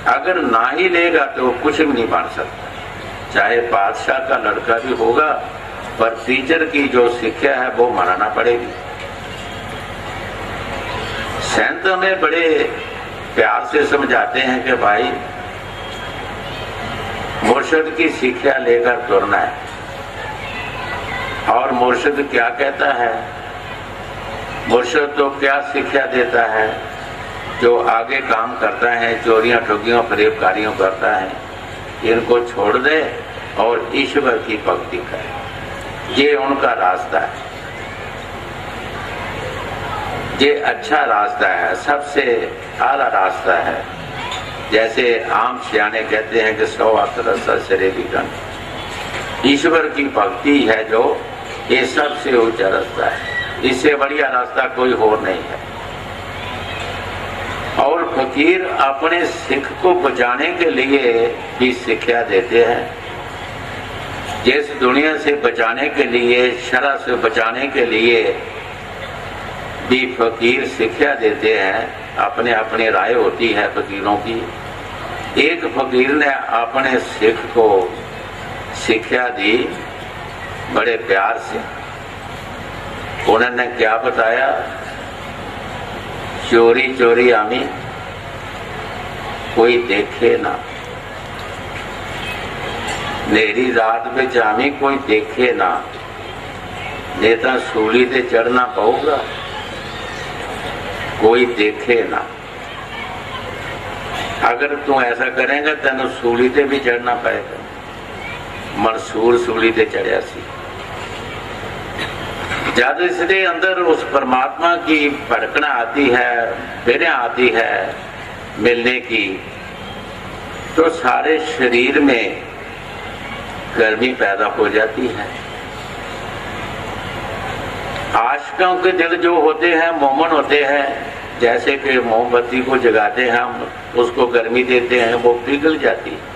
अगर ना ही लेगा तो कुछ भी नहीं बन सकता। चाहे बादशाह का लड़का भी होगा पर टीचर की जो शिक्षा है वो मानना पड़ेगी। संत हमें बड़े प्यार से समझाते हैं कि भाई मुर्शिद की शिक्षा लेकर तुरना है। और मुर्शिद क्या कहता है? मुर्शिद तो क्या शिक्षा देता है? जो आगे काम करता है, चोरियां ठगियों फरेबकारियों करता है, इनको छोड़ दे और ईश्वर की भक्ति करे। ये उनका रास्ता है, ये अच्छा रास्ता है, सबसे आला रास्ता है। जैसे आम सियाने कहते हैं कि 100 रसा शरीर विगन, ईश्वर की भक्ति है जो ये सबसे ऊंचा रास्ता है, इससे बढ़िया रास्ता कोई और नहीं है। और फकीर अपने सिख को बचाने के लिए भी शिक्षा देते हैं। जिस दुनिया से बचाने के लिए, शरा से बचाने के लिए भी फकीर शिक्षा देते हैं। अपने अपने राय होती है फकीरों की। एक फकीर ने अपने सिख को शिक्षा दी बड़े प्यार से। उन्होंने क्या बताया? चोरी चोरी आमी कोई देखे ना, नेरी रात में आमी कोई देखे ना, नहीं तो सूली ते चढ़ना पऊगा, कोई देखे ना। अगर तू ऐसा करेगा तेन सूली ते भी चढ़ना पड़ेगा। मंसूर सूली ते चढ़िया सी। जब इसके अंदर उस परमात्मा की भड़कना आती है, बेरिया आती है मिलने की, तो सारे शरीर में गर्मी पैदा हो जाती है। आशिकों के दिल जो होते हैं मोमन होते हैं, जैसे कि मोमबत्ती को जगाते हैं हम, उसको गर्मी देते हैं, वो पिघल जाती है।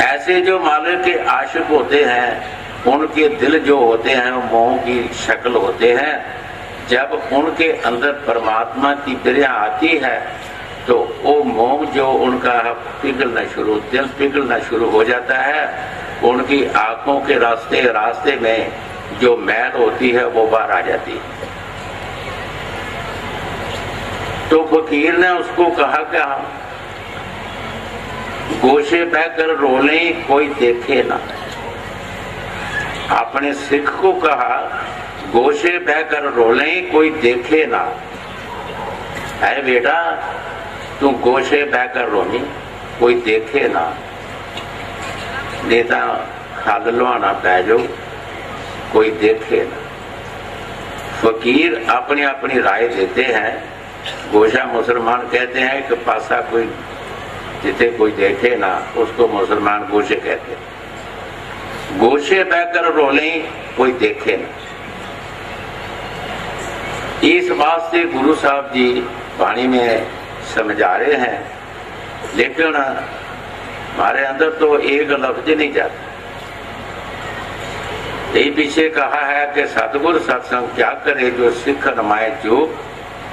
ऐसे जो मालिक के आशिक होते हैं उनके दिल जो होते हैं मोह की शक्ल होते हैं। जब उनके अंदर परमात्मा की दरिया आती है तो वो मोह जो उनका पिघलना शुरू, दिल पिघलना शुरू हो जाता है। उनकी आंखों के रास्ते में जो मैल होती है वो बाहर आ जाती है। तो फकीर ने उसको कहा क्या, गोशे बहकर रोले कोई देखे ना। अपने सिख को कहा, गोशे बहकर रोले कोई देखे ना। है बेटा, तू गोशे बहकर रोनी कोई देखे ना, नेता खल लुहाना पै जाओ कोई देखे ना। फकीर अपनी अपनी राय देते हैं। गोशा मुसलमान कहते हैं कि पासा कोई जिसे कोई देखे ना उसको मुसलमान गोशे कहते हैं। गोशे बहकर रोले कोई देखे ना। इस बात से गुरु साहब जी वाणी में समझा रहे हैं, लेकिन हमारे अंदर तो एक लफ्ज नहीं जाता। यही पीछे कहा है कि सतगुर सत्संग क्या करे जो सिख नमाए जो,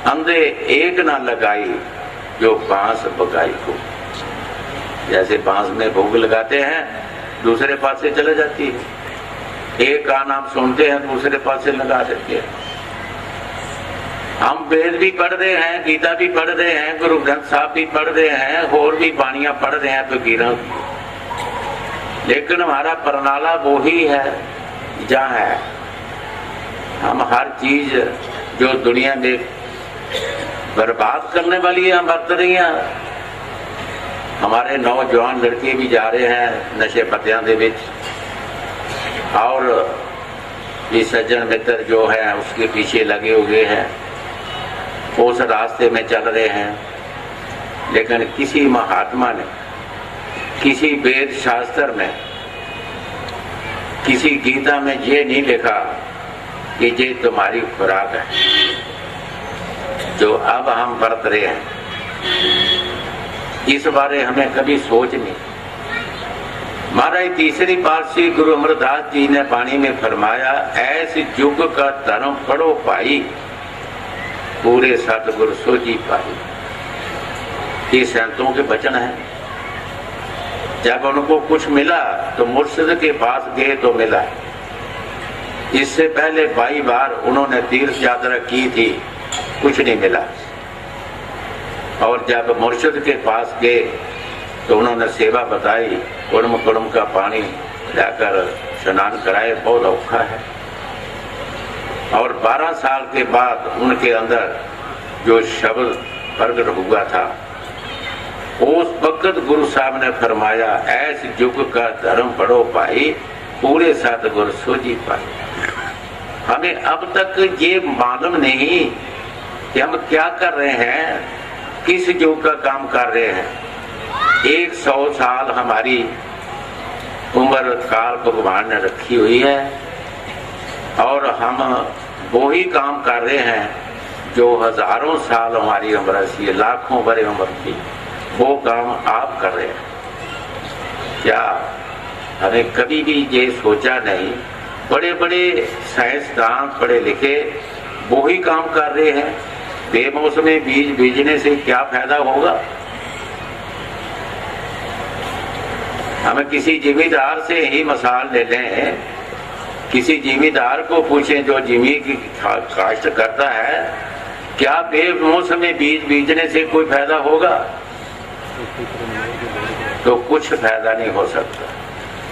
अंधे एक ना लगाई जो बांस बगाई को। जैसे बांस में भोग लगाते हैं, दूसरे पास से चले जाती है। एक का नाम सुनते हैं, दूसरे पास से लगा देते हैं। हम वेद भी पढ़ रहे हैं, गीता भी पढ़ रहे हैं, गुरु ग्रंथ साहब भी पढ़ रहे हैं, और भी बाणियां पढ़ रहे हैं फकीरों की, लेकिन हमारा परनाला वो ही है जहाँ है। हम हर चीज जो दुनिया में बर्बाद करने वाली है हम बरत रही हैं। हमारे नौजवान लड़के भी जा रहे हैं नशे पत्तियां दे विच, और ये सज्जन मित्र जो है उसके पीछे लगे हुए हैं, उस रास्ते में चल रहे हैं। लेकिन किसी महात्मा ने, किसी वेद शास्त्र में, किसी गीता में ये नहीं लिखा कि ये तुम्हारी खुराक है जो अब हम बरत रहे हैं। इस बारे हमें कभी सोच नहीं। महाराज तीसरी पातशाही गुरु अमरदास जी ने पानी में फरमाया, ऐसे युग का धर्म पढ़ो भाई, पूरे सतगुर सोची पाई। ये संतों के वचन है। जब उनको कुछ मिला तो मुर्शिद के पास गए तो मिला। इससे पहले 22 बार उन्होंने तीर्थ यात्रा की थी, कुछ नहीं मिला। और जब मुर्शिद के पास गए तो उन्होंने सेवा बताई, कुड़म कुड़म का पानी लाकर स्नान कराए, बहुत औखा है। और 12 साल के बाद उनके अंदर जो शब्द प्रकट हुआ था, उस वक्त गुरु साहब ने फरमाया, ऐसे युग का धर्म पढ़ो भाई, पूरे सतगुर सोजी पाई। हमें अब तक ये मालूम नहीं कि हम क्या कर रहे हैं, किस युग का काम कर रहे हैं। 100 साल हमारी उम्र काल भगवान ने रखी हुई है, और हम वो ही काम कर रहे हैं जो हजारों साल हमारी उम्र थी, लाखों बड़े उम्र थी, वो काम आप कर रहे हैं। क्या हमें कभी भी ये सोचा नहीं? बड़े बड़े साइंसदान पढ़े लिखे वो ही काम कर रहे हैं। बेमौसमे बीज बीजने से क्या फायदा होगा? हमें किसी जिम्मेदार से ही मिसाल ले लें, किसी जिम्मेदार को पूछें जो जिमी की काश्त करता है, क्या बेमौसमे बीज बीजने से कोई फायदा होगा? तो कुछ फायदा नहीं हो सकता।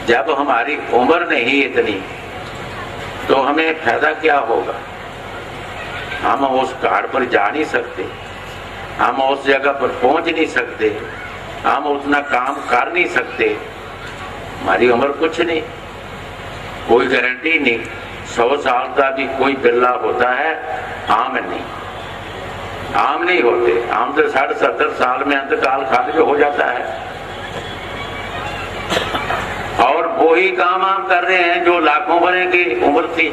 जब हमारी उम्र नहीं इतनी तो हमें फायदा क्या होगा? हम उस घाट पर जा नहीं सकते, हम उस जगह पर पहुंच नहीं सकते, हम उतना काम कर नहीं सकते। हमारी उम्र कुछ नहीं, कोई गारंटी नहीं। 100 साल का भी कोई बिल्ला होता है, आम नहीं, आम नहीं होते। आम तो 60-70 साल में अंतकाल खारिज हो जाता है। और वो ही काम आप कर रहे हैं जो लाखों बरस की उम्र थी,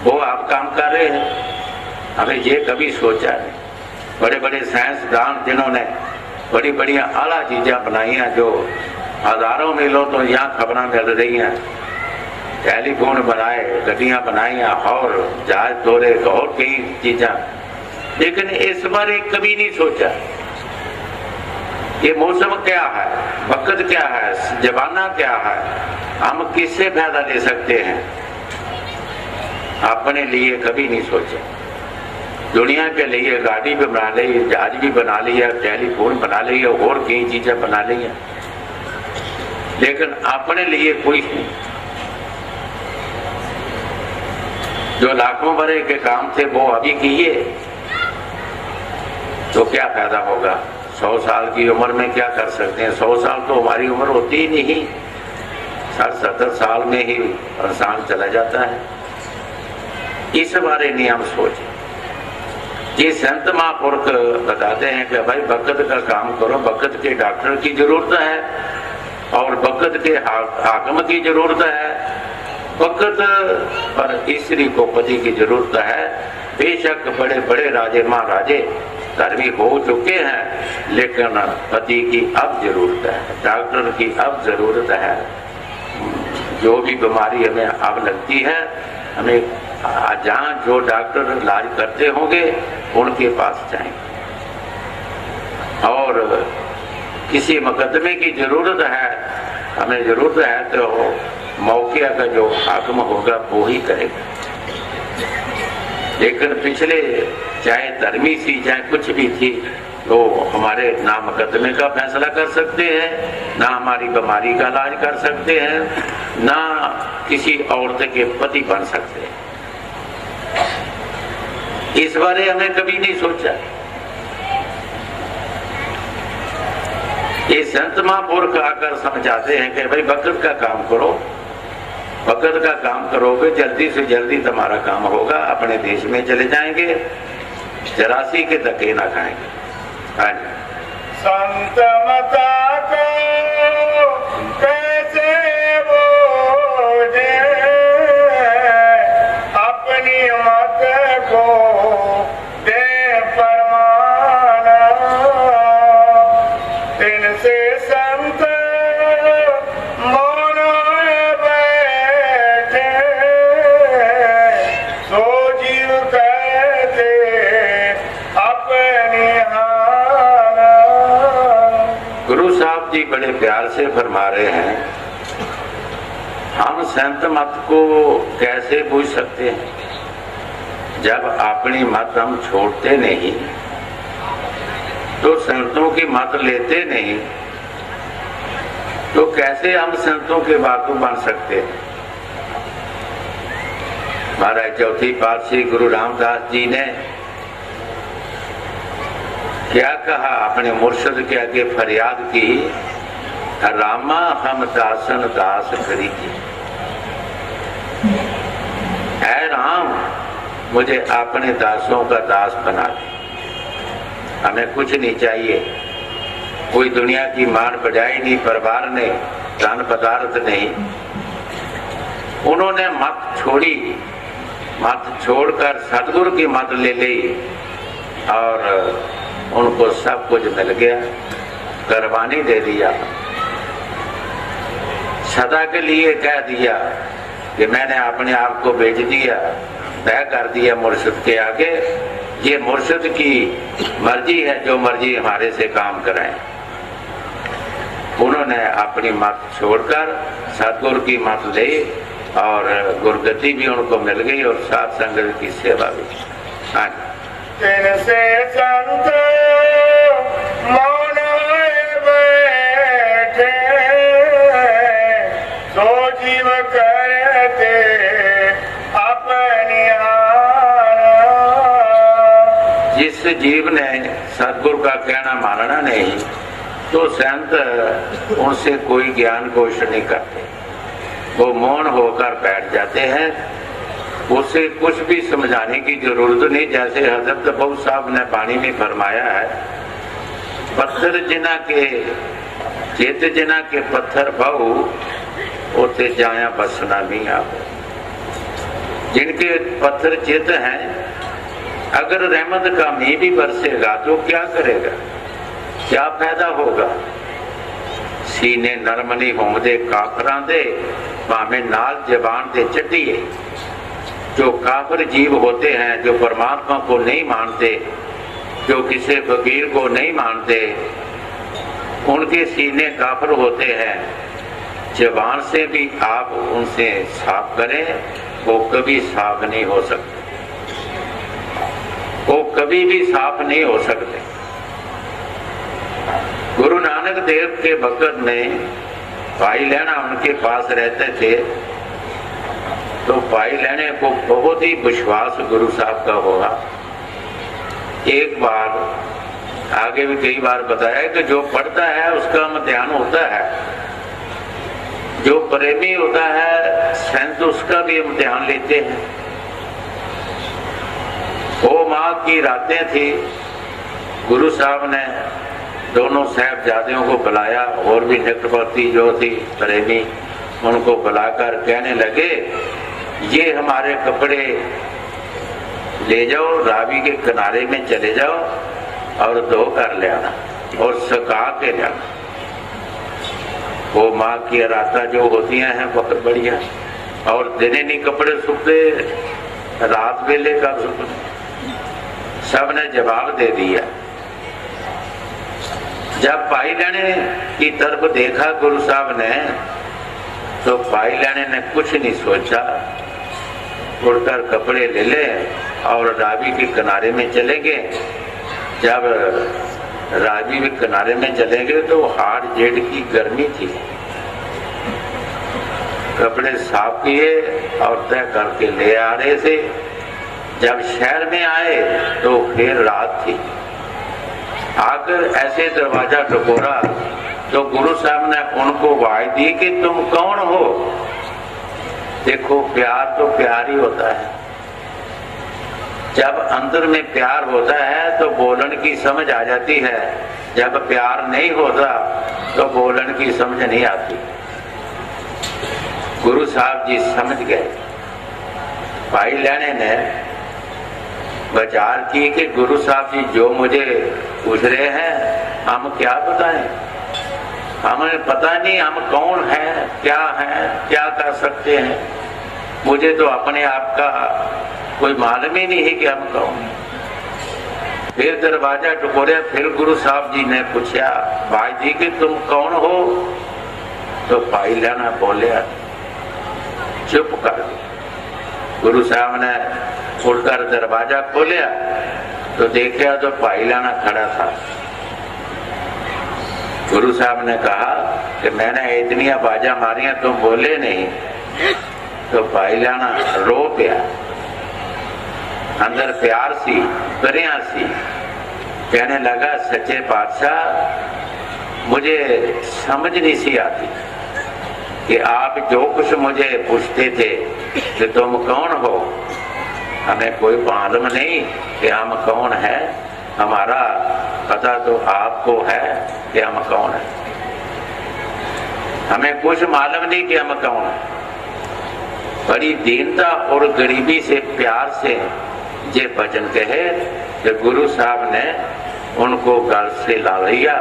वो आप काम कर रहे हैं। हमें ये कभी सोचा नहीं। बड़े बड़े साइंसदान जिन्होंने बड़ी बड़ी आला चीजें बनाई हैं, जो हजारों मीलों तो यहाँ खबरें मिल रही हैं, टेलीफोन बनाए, गड्डियां बनाई, और जहाज दौरे और कई चीजें, लेकिन इस बारे कभी नहीं सोचा ये मौसम क्या है, वक्त क्या है, जमाना क्या है, हम किससे फायदा ले सकते हैं। अपने लिए कभी नहीं सोचा। दुनिया के लिए गाड़ी भी बना ली, जहाज भी बना लिया, टेलीफोन बना लिया, और कई चीजें बना लिया, लेकिन अपने लिए कोई नहीं। जो लाखों बड़े के काम थे वो अभी किए तो क्या फायदा होगा? 100 साल की उम्र में क्या कर सकते हैं? 100 साल तो हमारी उम्र होती ही नहीं, 60-70 साल में ही इंसान चला जाता है। इस बारे में हम सोचें। ये संत महापुरुष बताते हैं कि भाई वक्त का काम करो, वक्त के डॉक्टर की जरूरत है और वक्त के हाकिम की जरूरत है, वक्त पर स्त्री को पति की जरूरत है। बेशक बड़े बड़े राजे महाराजे धर्मी हो चुके हैं, लेकिन पति की अब जरूरत है, डॉक्टर की अब जरूरत है। जो भी बीमारी हमें अब लगती है, हमें जहाँ जो डॉक्टर इलाज करते होंगे उनके पास जाएंगे। और किसी मुकदमे की जरूरत है, हमें जरूरत है, तो मौके का जो हाकिम होगा वो ही करेगा। लेकिन पिछले चाहे धर्मी सी चाहे कुछ भी थी, तो हमारे ना मुकदमे का फैसला कर सकते हैं, ना हमारी बीमारी का इलाज कर सकते हैं, ना किसी औरत के पति बन सकते हैं। इस बारे हमें कभी नहीं सोचा। ये संत महापुरुष आकर समझाते हैं कि भाई वक्त का काम करो, वक्त का काम करोगे जल्दी से जल्दी तुम्हारा काम होगा, अपने देश में चले जाएंगे, 84 के धक्के ना खाएंगे। हाँ जी। संत मता को कैसे बोझे, अपनी मत को दे परमान, इनसे संत मौन बैठे, सो जीव कहते अपनी हाना। गुरु साहब जी बड़े प्यार से फरमा रहे हैं, हम संत मत को कैसे बूझ सकते हैं जब अपनी मत हम छोड़ते नहीं, तो संतों की मत लेते नहीं, तो कैसे हम संतों के बातू बन सकते हैं? महाराज चौथी पातशाही गुरु रामदास जी ने क्या कहा? अपने मुर्शद के आगे फरियाद की, रामा हम दासन दास करीजिए। ऐ राम, मुझे अपने दासों का दास बना दे। हमें कुछ नहीं चाहिए, कोई दुनिया की मार बजाई नहीं, परिवार नहीं, धन पदार्थ नहीं। उन्होंने मत छोड़ी, मत छोड़कर सतगुरु की मत ले ली और उनको सब कुछ मिल गया, कुर्बानी दे दिया, सदा के लिए कह दिया कि मैंने अपने आप को बेच दिया, तय कर दिया मुर्शिद के आगे, ये मुर्शिद की मर्जी है, जो मर्जी हमारे से काम कराएं। उन्होंने अपनी मत छोड़कर सतगुरु की मत ली और गुरगति भी उनको मिल गई और साथ संगत की सेवा भी। हाँ, इनसे संत मौन बैठे, सो जीव करते अपनी हाना। जिस जीव ने सतगुरु का कहना मानना नहीं, तो संत उनसे कोई ज्ञान कोश नहीं करते, वो मौन होकर बैठ जाते हैं, उसे कुछ भी समझाने की जरूरत नहीं। जैसे हजरत बहू साहब ने पानी में फरमाया है, पत्थर जिना के चेत जिना के पत्थर बहु, उसे जाया बसना नहीं आप। जिनके पत्थर चित हैं, अगर रहमत का मींह भी बरसेगा तो क्या करेगा, क्या फायदा होगा? सीने नरमनी होंदे काफरां दे, भावे नाल जबान दे चटिए। जो काफिर जीव होते हैं, जो परमात्मा को नहीं मानते, जो किसी फकीर को नहीं मानते, उनके सीने काफिर होते हैं। जबान से भी आप उनसे साफ करें, वो कभी साफ नहीं हो सकते, वो कभी भी साफ नहीं हो सकते। गुरु नानक देव के वक्त में भाई लैना उनके पास रहते थे, तो भाई लैने को बहुत ही विश्वास गुरु साहब का होगा। एक बार, आगे भी कई बार बताया कि जो पढ़ता है उसका इम्तिहान होता है, जो प्रेमी होता है संत उसका भी इम्तिहान लेते हैं। वो माँ की रातें थी, गुरु साहब ने दोनों साहबजादियों को बुलाया और भी निकटवर्ती जो थी प्रेमी, उनको बुलाकर कहने लगे, ये हमारे कपड़े ले जाओ, रावी के किनारे में चले जाओ और धो कर ले आना और सुखा के ले आना। वो माँ की राता जो होती हैं बहुत बढ़िया, और दिने नहीं कपड़े सूखते, रात वेले का सूखते। सब ने जवाब दे दिया। जब भाई लैने की तरफ देखा गुरु साहब ने, तो भाई लैने ने कुछ नहीं सोचा, उड़कर कपड़े ले ले और रावी के किनारे में चले गए। जब रावी के किनारे में चले गए तो हाड़ जेठ की गर्मी थी, कपड़े साफ किए और तय करके ले आ रहे थे। जब शहर में आए तो फिर रात थी। आकर ऐसे दरवाजा ठोकरा तो गुरु साहब ने उनको आवाज दी कि तुम कौन हो। देखो, प्यार तो प्यार ही होता है। जब अंदर में प्यार होता है तो बोलन की समझ आ जाती है, जब प्यार नहीं होता तो बोलन की समझ नहीं आती। गुरु साहब जी समझ गए। भाई लैने ने विचार की कि गुरु साहब जी जो मुझे पूछ रहे हैं हम क्या बताएं, हमें पता नहीं हम कौन हैं, क्या कर सकते हैं। मुझे तो अपने आप का कोई मालूम ही नहीं है कि हम कौन। फिर दरवाजा टकोरे, फिर गुरु साहब जी ने पूछा, भाई जी कि तुम कौन हो। तो भाई लैना बोलिया, चुप कर। गुरु साहब ने उठकर दरवाजा खोलिया तो देखा तो भाई लैना खड़ा था। गुरु साहब ने कहा कि मैंने इतनी आवाजा मारियां तुम बोले नहीं। तो भाई लैना रो पिया, अंदर प्यार सी, प्रेम सी। कहने लगा, सच्चे बादशाह मुझे समझ नहीं सी आती कि आप जो कुछ मुझे पूछते थे कि तुम कौन हो, हमें कोई मालूम नहीं कि हम कौन है। हमारा पता तो आपको है कि हम कौन है, हमें कुछ मालूम नहीं कि हम कौन है। बड़ी दीनता और गरीबी से प्यार से ये वचन कहे कि गुरु साहब ने उनको गल से ला लिया।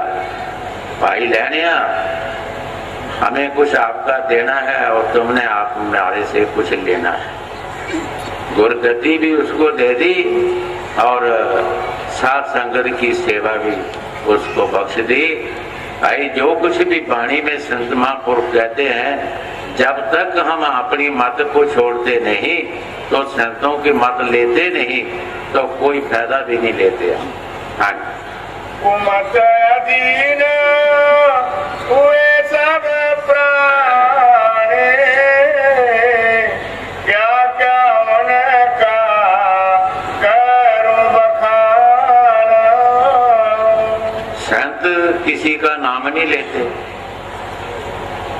भाई लैनिया, हमें कुछ आपका देना है और तुमने आप हमारे से कुछ लेना है। गुरगद्दी भी उसको दे दी और साथ संगत की सेवा भी उसको बख्श दी। भाई जो कुछ भी वाणी में संत महापुरुष कहते हैं, जब तक हम अपनी मत को छोड़ते नहीं तो संतों की मत लेते नहीं तो कोई फायदा भी नहीं लेते हम। हाँ, मत अधीन हुए सब प्राणी, क्या क्या उनका करूं बखान। संत किसी का नाम नहीं लेते।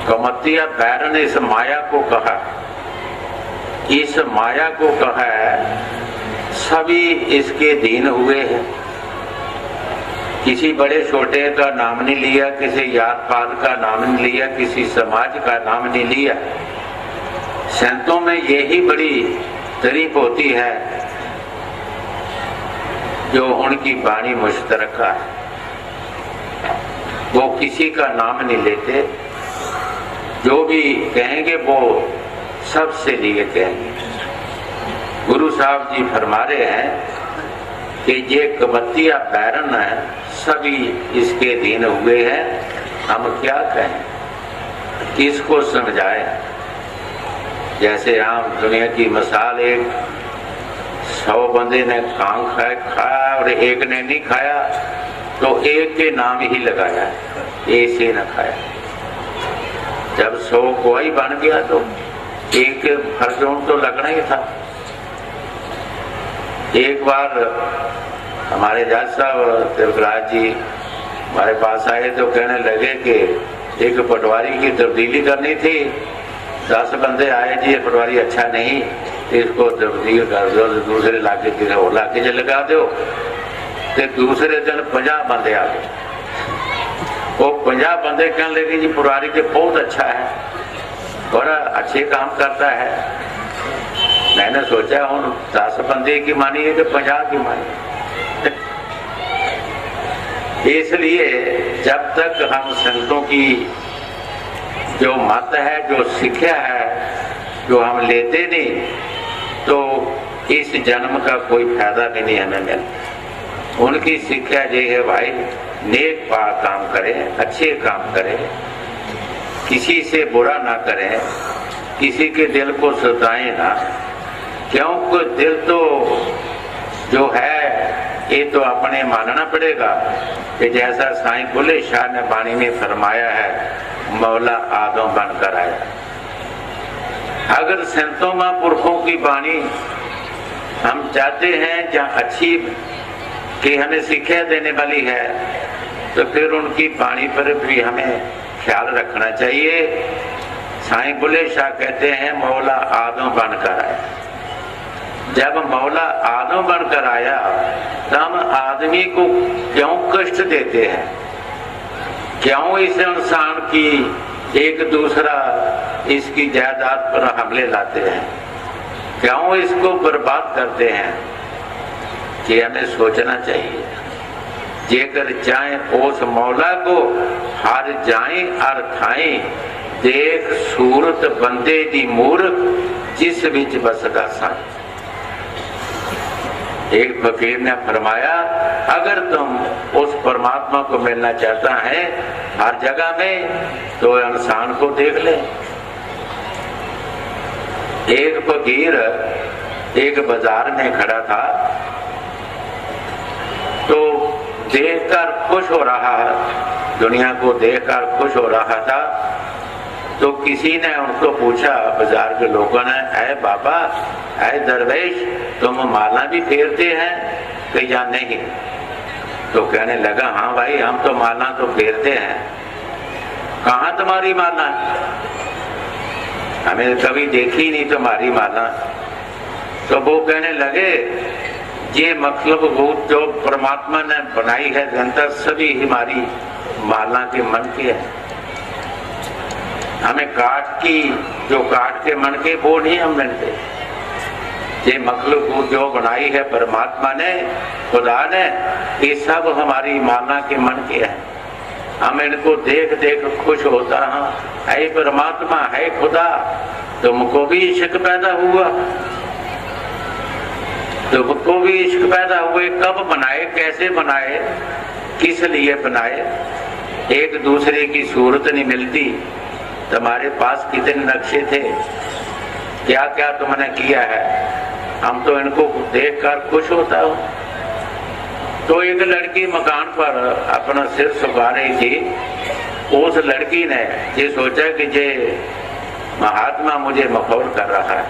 कमतिया बैर ने इस माया को कहा, इस माया को कहा है, सभी इसके धीन हुए हैं। किसी बड़े छोटे का नाम नहीं लिया, किसी जात पात का नाम नहीं लिया, किसी समाज का नाम नहीं लिया। संतों में यही बड़ी तारीफ होती है जो उनकी वाणी मुश्तरका है, वो किसी का नाम नहीं लेते। जो भी कहेंगे वो सबसे लिए कहेंगे। गुरु साहब जी फरमा रहे हैं कि ये कमतिया बैरन है, सभी इसके धीन हुए हैं। हम क्या कहें, किसको समझाएं। जैसे आम दुनिया की मिसाल, एक 100 बंदे ने खाया और एक ने नहीं खाया तो एक के नाम ही लगाया, ऐसे न खाया। जब 100 कोई बन गया तो एक फर्जों तो लगना ही था। एक बार हमारे जज साहब देवराज जी हमारे पास आए तो कहने लगे कि एक पटवारी की तब्दीली करनी थी। 10 बंदे आए जी, ये पटवारी अच्छा नहीं, इसको तब्दील कर दो, दूसरे इलाके किसी और इलाके से लगा दो। तो दूसरे दिन 50 बंदे आ गए। वो 50 बंदे कहने लगे जी पटवारी के बहुत अच्छा है, बड़ा अच्छे काम करता है। मैंने सोचा हूँ 10 बंदे की मानी है कि 50 की मानी। इसलिए जब तक हम संतों की जो मत है, जो शिक्षा है, जो हम लेते नहीं, तो इस जन्म का कोई फायदा भी नहीं हमें मिलता। उनकी शिक्षा ये है भाई, नेक काम करें, अच्छे काम करें, किसी से बुरा ना करें, किसी के दिल को सताएं ना, क्योंकि दिल तो जो है ये तो अपने मानना पड़ेगा कि जैसा साईं बुल्ले शाह ने वाणी में फरमाया है, मौला आदम बनकर आया। अगर संतों महापुरुषों की वाणी हम चाहते हैं जहाँ अच्छी कि हमें शिक्षा देने वाली है, तो फिर उनकी वाणी पर भी हमें ख्याल रखना चाहिए। साईं बुल्ले शाह कहते हैं मौला आदम बनकर आया। जब मौला आदम बनकर आया तो हम आदमी को क्यों कष्ट देते हैं, क्यों इस इंसान की एक दूसरा इसकी जायदाद पर हमले लाते हैं, क्यों इसको बर्बाद करते हैं। कि हमें सोचना चाहिए, जेकर चाहे उस मौला को हर जाए और खाए, देख सूरत बंदे दी मूर्ख जिस विच बसदा साईं। एक फकीर ने फरमाया, अगर तुम उस परमात्मा को मिलना चाहता है हर जगह में, तो इंसान को देख ले। एक फकीर एक बाजार में खड़ा था, तो देखकर खुश हो रहा है, दुनिया को देखकर खुश हो रहा था। तो किसी ने उनको पूछा, बाजार के लोगों ने, ऐ बाबा, ऐ दरवेश, तुम माला भी फेरते हैं कि या नहीं? तो कहने लगा, हाँ भाई, हम तो माला तो फेरते हैं। कहाँ तुम्हारी माला? हमें कभी देखी नहीं तुम्हारी माला। तो वो कहने लगे, ये मतलब जो परमात्मा ने बनाई है जनता, सभी हमारी माला के मन की है। हमें काट की, जो काट के मन के वो नहीं हम बनते। ये मखलूक जो बनाई है परमात्मा ने, खुदा ने, ये सब हमारी माला के मन के है। हम इनको देख देख खुश होता है। ऐ परमात्मा, है खुदा, तुमको भी इश्क पैदा हुआ, तुमको भी इश्क पैदा हुए। कब बनाए, कैसे बनाए, किस लिए बनाए? एक दूसरे की सूरत नहीं मिलती। तुम्हारे पास कितने नक्शे थे, क्या क्या तुमने किया है, हम तो इनको देखकर खुश होता हूँ। तो एक लड़की मकान पर अपना सिर सुखा रही थी। उस लड़की ने ये सोचा कि ये महात्मा मुझे मखौल कर रहा है।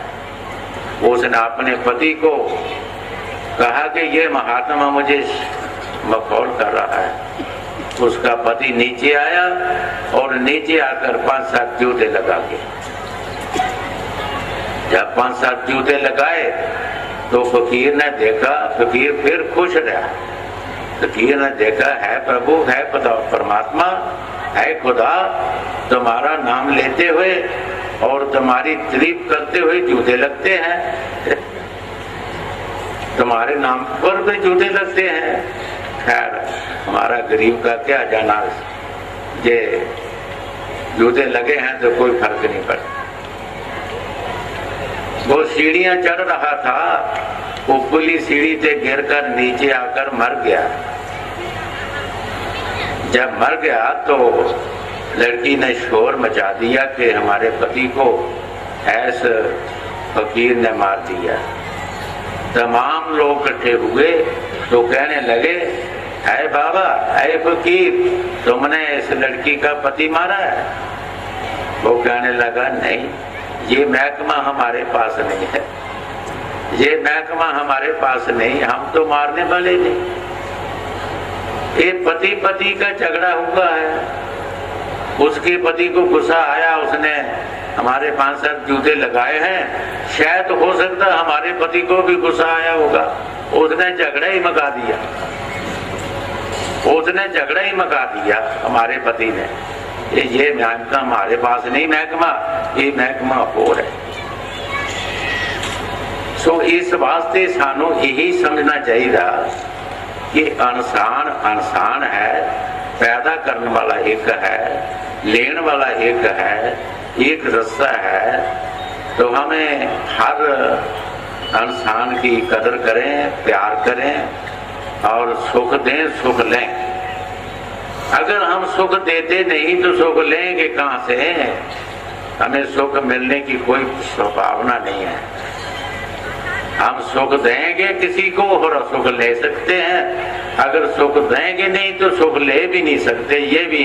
उसने अपने पति को कहा कि ये महात्मा मुझे मखौल कर रहा है। उसका पति नीचे आया और नीचे आकर 5-7 जूते लगा के, जब 5-7 जूते लगाए तो फकीर ने देखा, फकीर फिर खुश रहा। फकीर ने देखा, है प्रभु, है परमात्मा, है खुदा, तुम्हारा नाम लेते हुए और तुम्हारी तारीफ करते हुए जूते लगते हैं, तुम्हारे नाम पर भी जूते लगते हैं। खैर, हमारा गरीब का क्या जाना, ये जूते लगे हैं तो कोई फर्क नहीं पड़ता। वो सीढ़ियां चढ़ रहा था, ऊपरली सीढ़ी से गिरकर नीचे आकर मर गया। जब मर गया तो लड़की ने शोर मचा दिया कि हमारे पति को ऐस फकीर ने मार दिया। तमाम लोग इकट्ठे हुए तो कहने लगे, है बाबा, है फकीर, तुमने इस लड़की का पति मारा है? वो कहने लगा, नहीं, ये महकमा हमारे पास नहीं है, ये महकमा हमारे पास नहीं, हम तो मारने वाले नहीं। ये पति पति का झगड़ा हुआ है। उसके पति को गुस्सा आया, उसने हमारे 5-7 जूते लगाए हैं, शायद हो सकता हमारे पति को भी गुस्सा आया होगा, उसने झगड़ा ही मचा दिया, उसने झगड़ा ही मचा दिया हमारे पति ने। ये महकमा हमारे पास नहीं, महकमा ये महकमा और है। सो इस वास्ते सानू यही समझना चाहिए कि इंसान है, पैदा करने वाला एक है, लेने वाला एक है, एक रास्ता है। तो हमें हर इंसान की कदर करें, प्यार करें और सुख दें, सुख लें। अगर हम सुख देते नहीं तो सुख लेंगे कहाँ से? हमें सुख मिलने की कोई संभावना नहीं है। हम सुख देंगे किसी को और सुख ले सकते हैं, अगर सुख देंगे नहीं तो सुख ले भी नहीं सकते। ये भी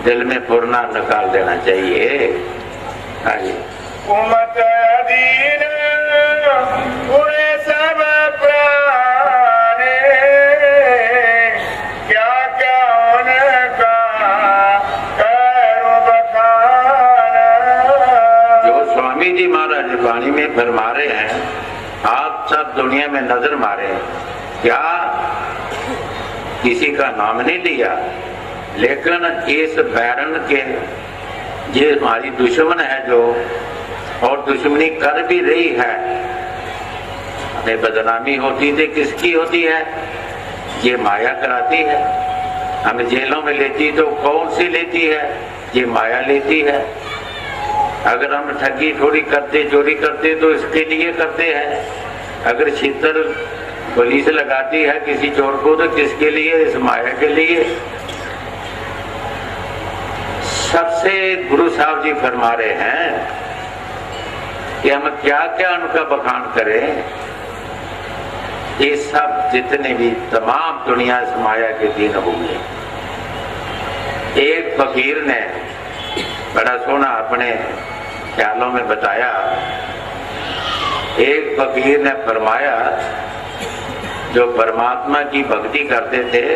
दिल में पुरना निकाल देना चाहिए। आगे कुमत अधीन उड़े सब प्राणे, क्या क्या उनका करो बखान। जो स्वामी जी महाराज वाणी में फरमा रहे हैं, आप सब दुनिया में नजर मारे, क्या किसी का नाम नहीं लिया, लेकिन इस बैरन के ये हमारी दुश्मन है जो, और दुश्मनी कर भी रही है। हमें बदनामी होती थी, किसकी होती है? ये माया कराती है। हमें जेलों में लेती तो कौन सी लेती है? ये माया लेती है। अगर हम ठगी थोड़ी करते, चोरी करते तो इसके लिए करते हैं। अगर छितर पुलिस लगाती है किसी चोर को तो किसके लिए? इस माया के लिए। सबसे गुरु साहब जी फरमा रहे हैं कि हम क्या क्या उनका बखान करें। ये सब जितने भी तमाम दुनिया इस माया के दिन हुए। एक फकीर ने बड़ा सोना अपने ख्यालों में बताया। एक फकीर ने फरमाया, जो परमात्मा की भक्ति करते थे,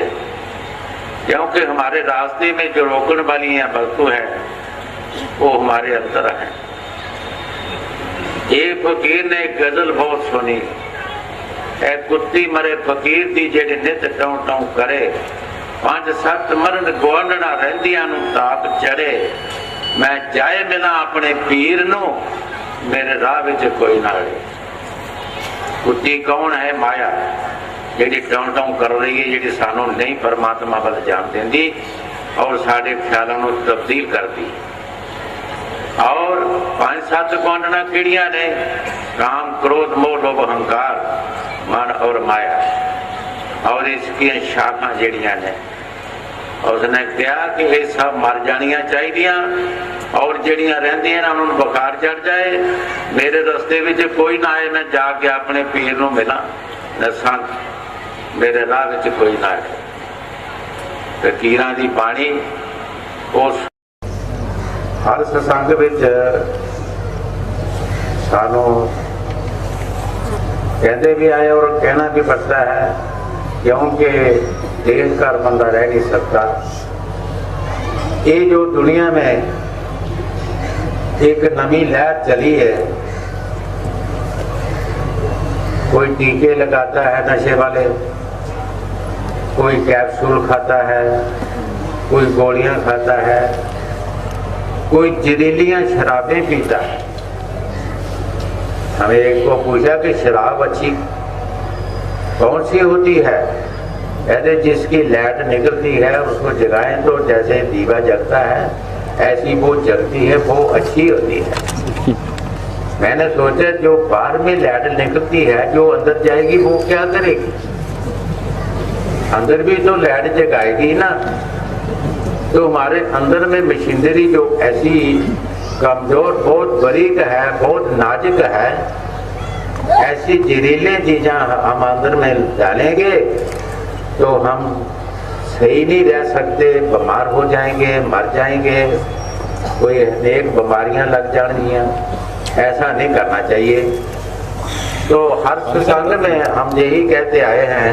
क्योंकि हमारे रास्ते में जो रोकने वाली हैं वस्तु है वो हमारे अंदर है। एक फकीर ने एक गजल बहुत सुनी, ए कुत्ती मरे फकीर दी जेड़े नित टों टों करे, 5-7 मरण गोंडना रहंदियां नूं ताप चढ़े, मैं जाए मिला अपने पीर नूं मेरे राह विच कोई ना रहे। कुत्ती कौन है? माया, जी टों टों कर रही है, जी सानू नहीं परमात्मा वाल जान देंदी और साढ़े ख्यालों को तब्दील करती। और 5-7 गोंडना किड़ियां ने? काम, क्रोध, मोह, लोभ, अहंकार, मन और माया, और इसकी शाखा जड़ियां ने। उसने कहा कि ये सब मर जानिया चाहिए और जड़ियां रहिंदियां ने उन्होंने बुखार चढ़ जाए, मेरे रस्ते में कोई ना आए, मैं जाके अपने पीर नूं मिला, दसा मेरे राह विच कोई ना आए। फकीरां दी बाणी उस हर सत्संग विच सानू कहते भी आए और कहना भी पड़ता है, क्योंकि देश घर बंदा रह नहीं सकता। ये जो दुनिया में एक नवी लहर चली है, कोई टीके लगाता है नशे वाले, कोई कैप्सूल खाता है, कोई गोलियां खाता है, कोई जहरीलियां शराबें पीता है। हमें एक को पूछा कि शराब अच्छी कौन सी होती है? कहते जिसकी लाइट निकलती है उसको जगाएं तो जैसे दीवा जगता है ऐसी वो जगती है, वो अच्छी होती है। मैंने सोचा जो बाहर में लाइट निकलती है, जो अंदर जाएगी वो क्या करेगी? अंदर भी तो लाइट जगाएगी ना। तो हमारे अंदर में मशीनरी जो ऐसी कमजोर, बहुत बारीक है, बहुत नाजुक है, ऐसी जहरीली चीज़ें हम अंदर में डालेंगे तो हम सही नहीं रह सकते, बीमार हो जाएंगे, मर जाएंगे, कोई अनेक बीमारियां लग जाएंगी। ऐसा नहीं करना चाहिए। तो हर सत्संग में हम यही कहते आए हैं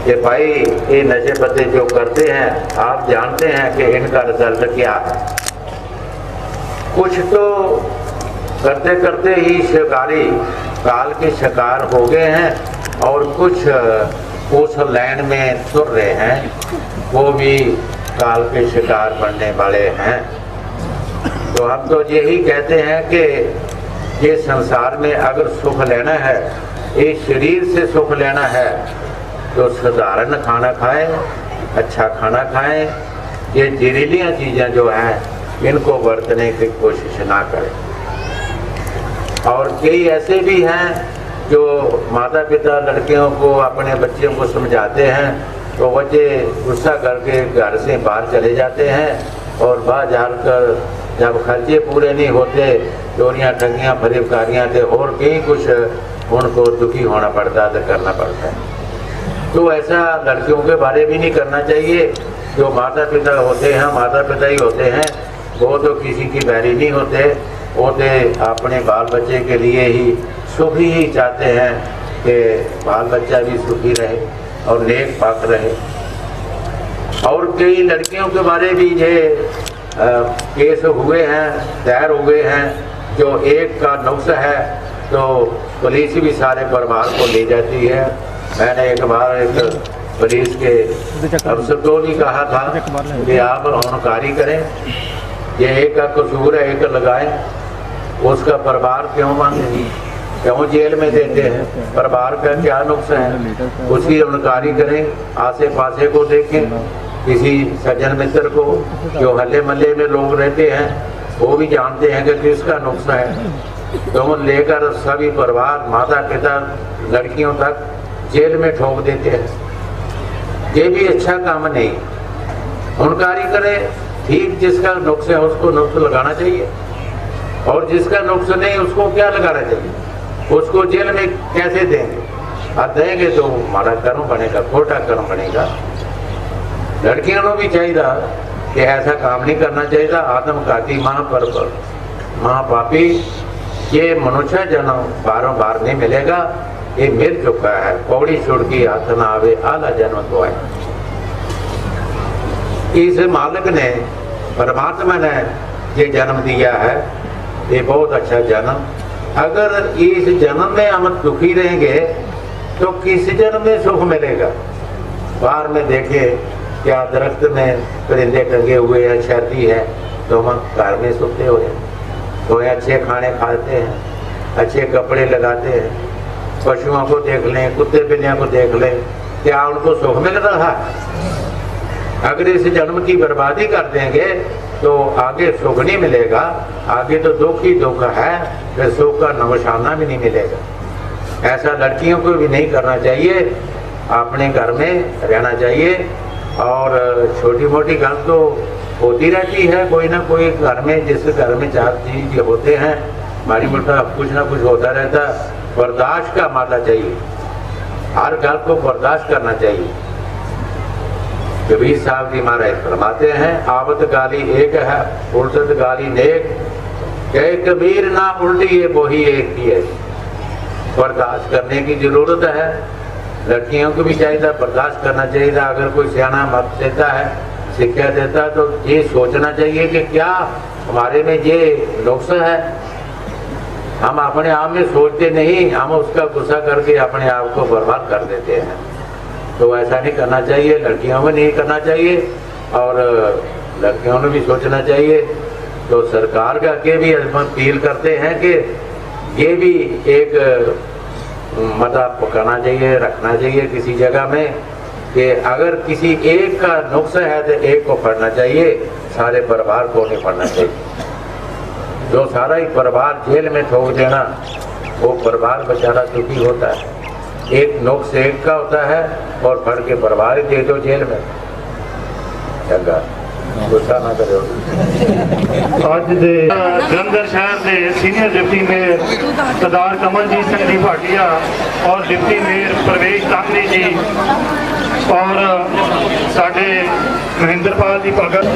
कि भाई ये नशे पत्ते जो करते हैं, आप जानते हैं कि इनका रिजल्ट क्या है। कुछ तो करते करते ही शिकारी काल के शिकार हो गए हैं और कुछ उस लाइन में तुर रहे हैं, वो भी काल के शिकार बनने वाले हैं। तो हम तो यही कहते हैं कि ये संसार में अगर सुख लेना है, इस शरीर से सुख लेना है, तो साधारण खाना खाएं, अच्छा खाना खाएं। ये जहरीलियाँ चीज़ें जो हैं इनको बरतने की कोशिश ना करें। और कई ऐसे भी हैं जो माता पिता लड़कियों को, अपने बच्चों को समझाते हैं तो बच्चे गुस्सा करके घर से बाहर चले जाते हैं और बाहर जाकर जब खर्चे पूरे नहीं होते, चोरियाँ ठगियाँ फरेबकारियाँ थे और कई कुछ उनको दुखी होना पड़ता है, करना पड़ता है। तो ऐसा लड़कियों के बारे भी नहीं करना चाहिए। जो माता पिता होते हैं, माता पिता ही होते हैं, वो तो किसी की बैरी नहीं होते, वो तो अपने बाल बच्चे के लिए ही सुखी ही चाहते हैं कि बाल बच्चा भी सुखी रहे और नेक पाक रहे। और कई लड़कियों के बारे भी ये केस हुए हैं, दायर हुए हैं, जो एक का नुक्स है तो पुलिस भी सारे परिवार को ले जाती है। मैंने एक बार एक पुलिस के अफसर को भी कहा था कि आप अनकारी करें, ये एक का कसूर है, एक लगाएं, उसका परिवार क्यों मांगे, क्यों जेल में देते हैं, परिवार का क्या नुकसान है, उसकी अनकारी करें। आसे पासे को देखें, किसी सज्जन मित्र को, जो हल्ले मल्ले में लोग रहते हैं वो भी जानते हैं कि किसका नुकसान है, तो वो लेकर सभी परिवार, माता पिता, लड़कियों तक जेल में ठोक देते हैं। ये भी अच्छा काम नहीं। अनकारी करे, ठीक, जिसका नुक्स है उसको नुक्स लगाना चाहिए और जिसका नुक्स नहीं उसको क्या लगाना चाहिए, उसको जेल में कैसे देंगे, और देंगे तो हमारा कर्म बनेगा, खोटा कर्म बनेगा। लड़कियों को भी चाहिए कि ऐसा काम नहीं करना चाहिए। आत्मघाती महापापी ये मनुष्य जन्म बारों बार नहीं मिलेगा, ये मिल चुका है। पौड़ी छोड़ की हाथ ना आवे, आला जन्म तो है। इस मालिक ने, परमात्मा ने ये जन्म दिया है, ये बहुत अच्छा जन्म। अगर इस जन्म में हम दुखी रहेंगे तो किस जन्म में सुख मिलेगा। बाहर में देखे क्या दरख्त में परिंदे टंगे हुए हैं, छाती है, तो हम घर में सोते हुए, तो अच्छे खाने खाते हैं, अच्छे कपड़े लगाते हैं, पशुओं को देख लें, कुत्ते बिल्लियों को देख लें, क्या उनको सुख मिल रहा है। अगर इस जन्म की बर्बादी कर देंगे तो आगे सुख नहीं मिलेगा, आगे तो दुख ही दुख है, फिर सुख का निशाना भी नहीं मिलेगा। ऐसा लड़कियों को भी नहीं करना चाहिए, अपने घर में रहना चाहिए। और छोटी मोटी गल तो होती रहती है, कोई ना कोई घर में, जिस घर में चार चीज होते हैं, माड़ी मोटा कुछ ना कुछ होता रहता, बर्दाश्त का माता चाहिए, हर घर को बर्दाश्त करना चाहिए। कबीर साहब जी महाराज फरमाते हैं, आवत गाली एक है, उल्टत गाली नेक, कहे कबीर ना उल्टी है वही एक ही है। बर्दाश्त करने की जरूरत है। लड़कियों को भी चाहिए बर्दाश्त करना चाहिए। अगर कोई सियाना मत देता है, शिक्षा देता है, तो ये सोचना चाहिए कि क्या हमारे में ये नुक्स है। हम अपने आप में सोचते नहीं, हम उसका गुस्सा करके अपने आप को बर्बाद कर देते हैं। तो ऐसा नहीं करना चाहिए, लड़कियों में नहीं करना चाहिए और लड़कियों ने भी सोचना चाहिए। तो सरकार का के भी अपील करते हैं कि ये भी एक मता पकाना चाहिए, रखना चाहिए किसी जगह में, कि अगर किसी एक का नुक्स है तो एक को पढ़ना चाहिए, सारे परिवार को नहीं पढ़ना चाहिए। जो सारा ही परिवार जेल में ठोक देना, वो परिवार बेचारा दुखी होता है। एक नुक्स एक का होता है और पढ़ के परिवार ही दे दो जेल में, चंगा। गुस्सा ना करो। ਅੱਜ ਦੇ ਜਲੰਧਰ शहर के सीनियर डिप्टी मेयर सरदार कमलजीत सिंह जी भाटिया और डिप्टी मेयर प्रवेश तांगनी जी और साडे महेंद्रपाल जी भगत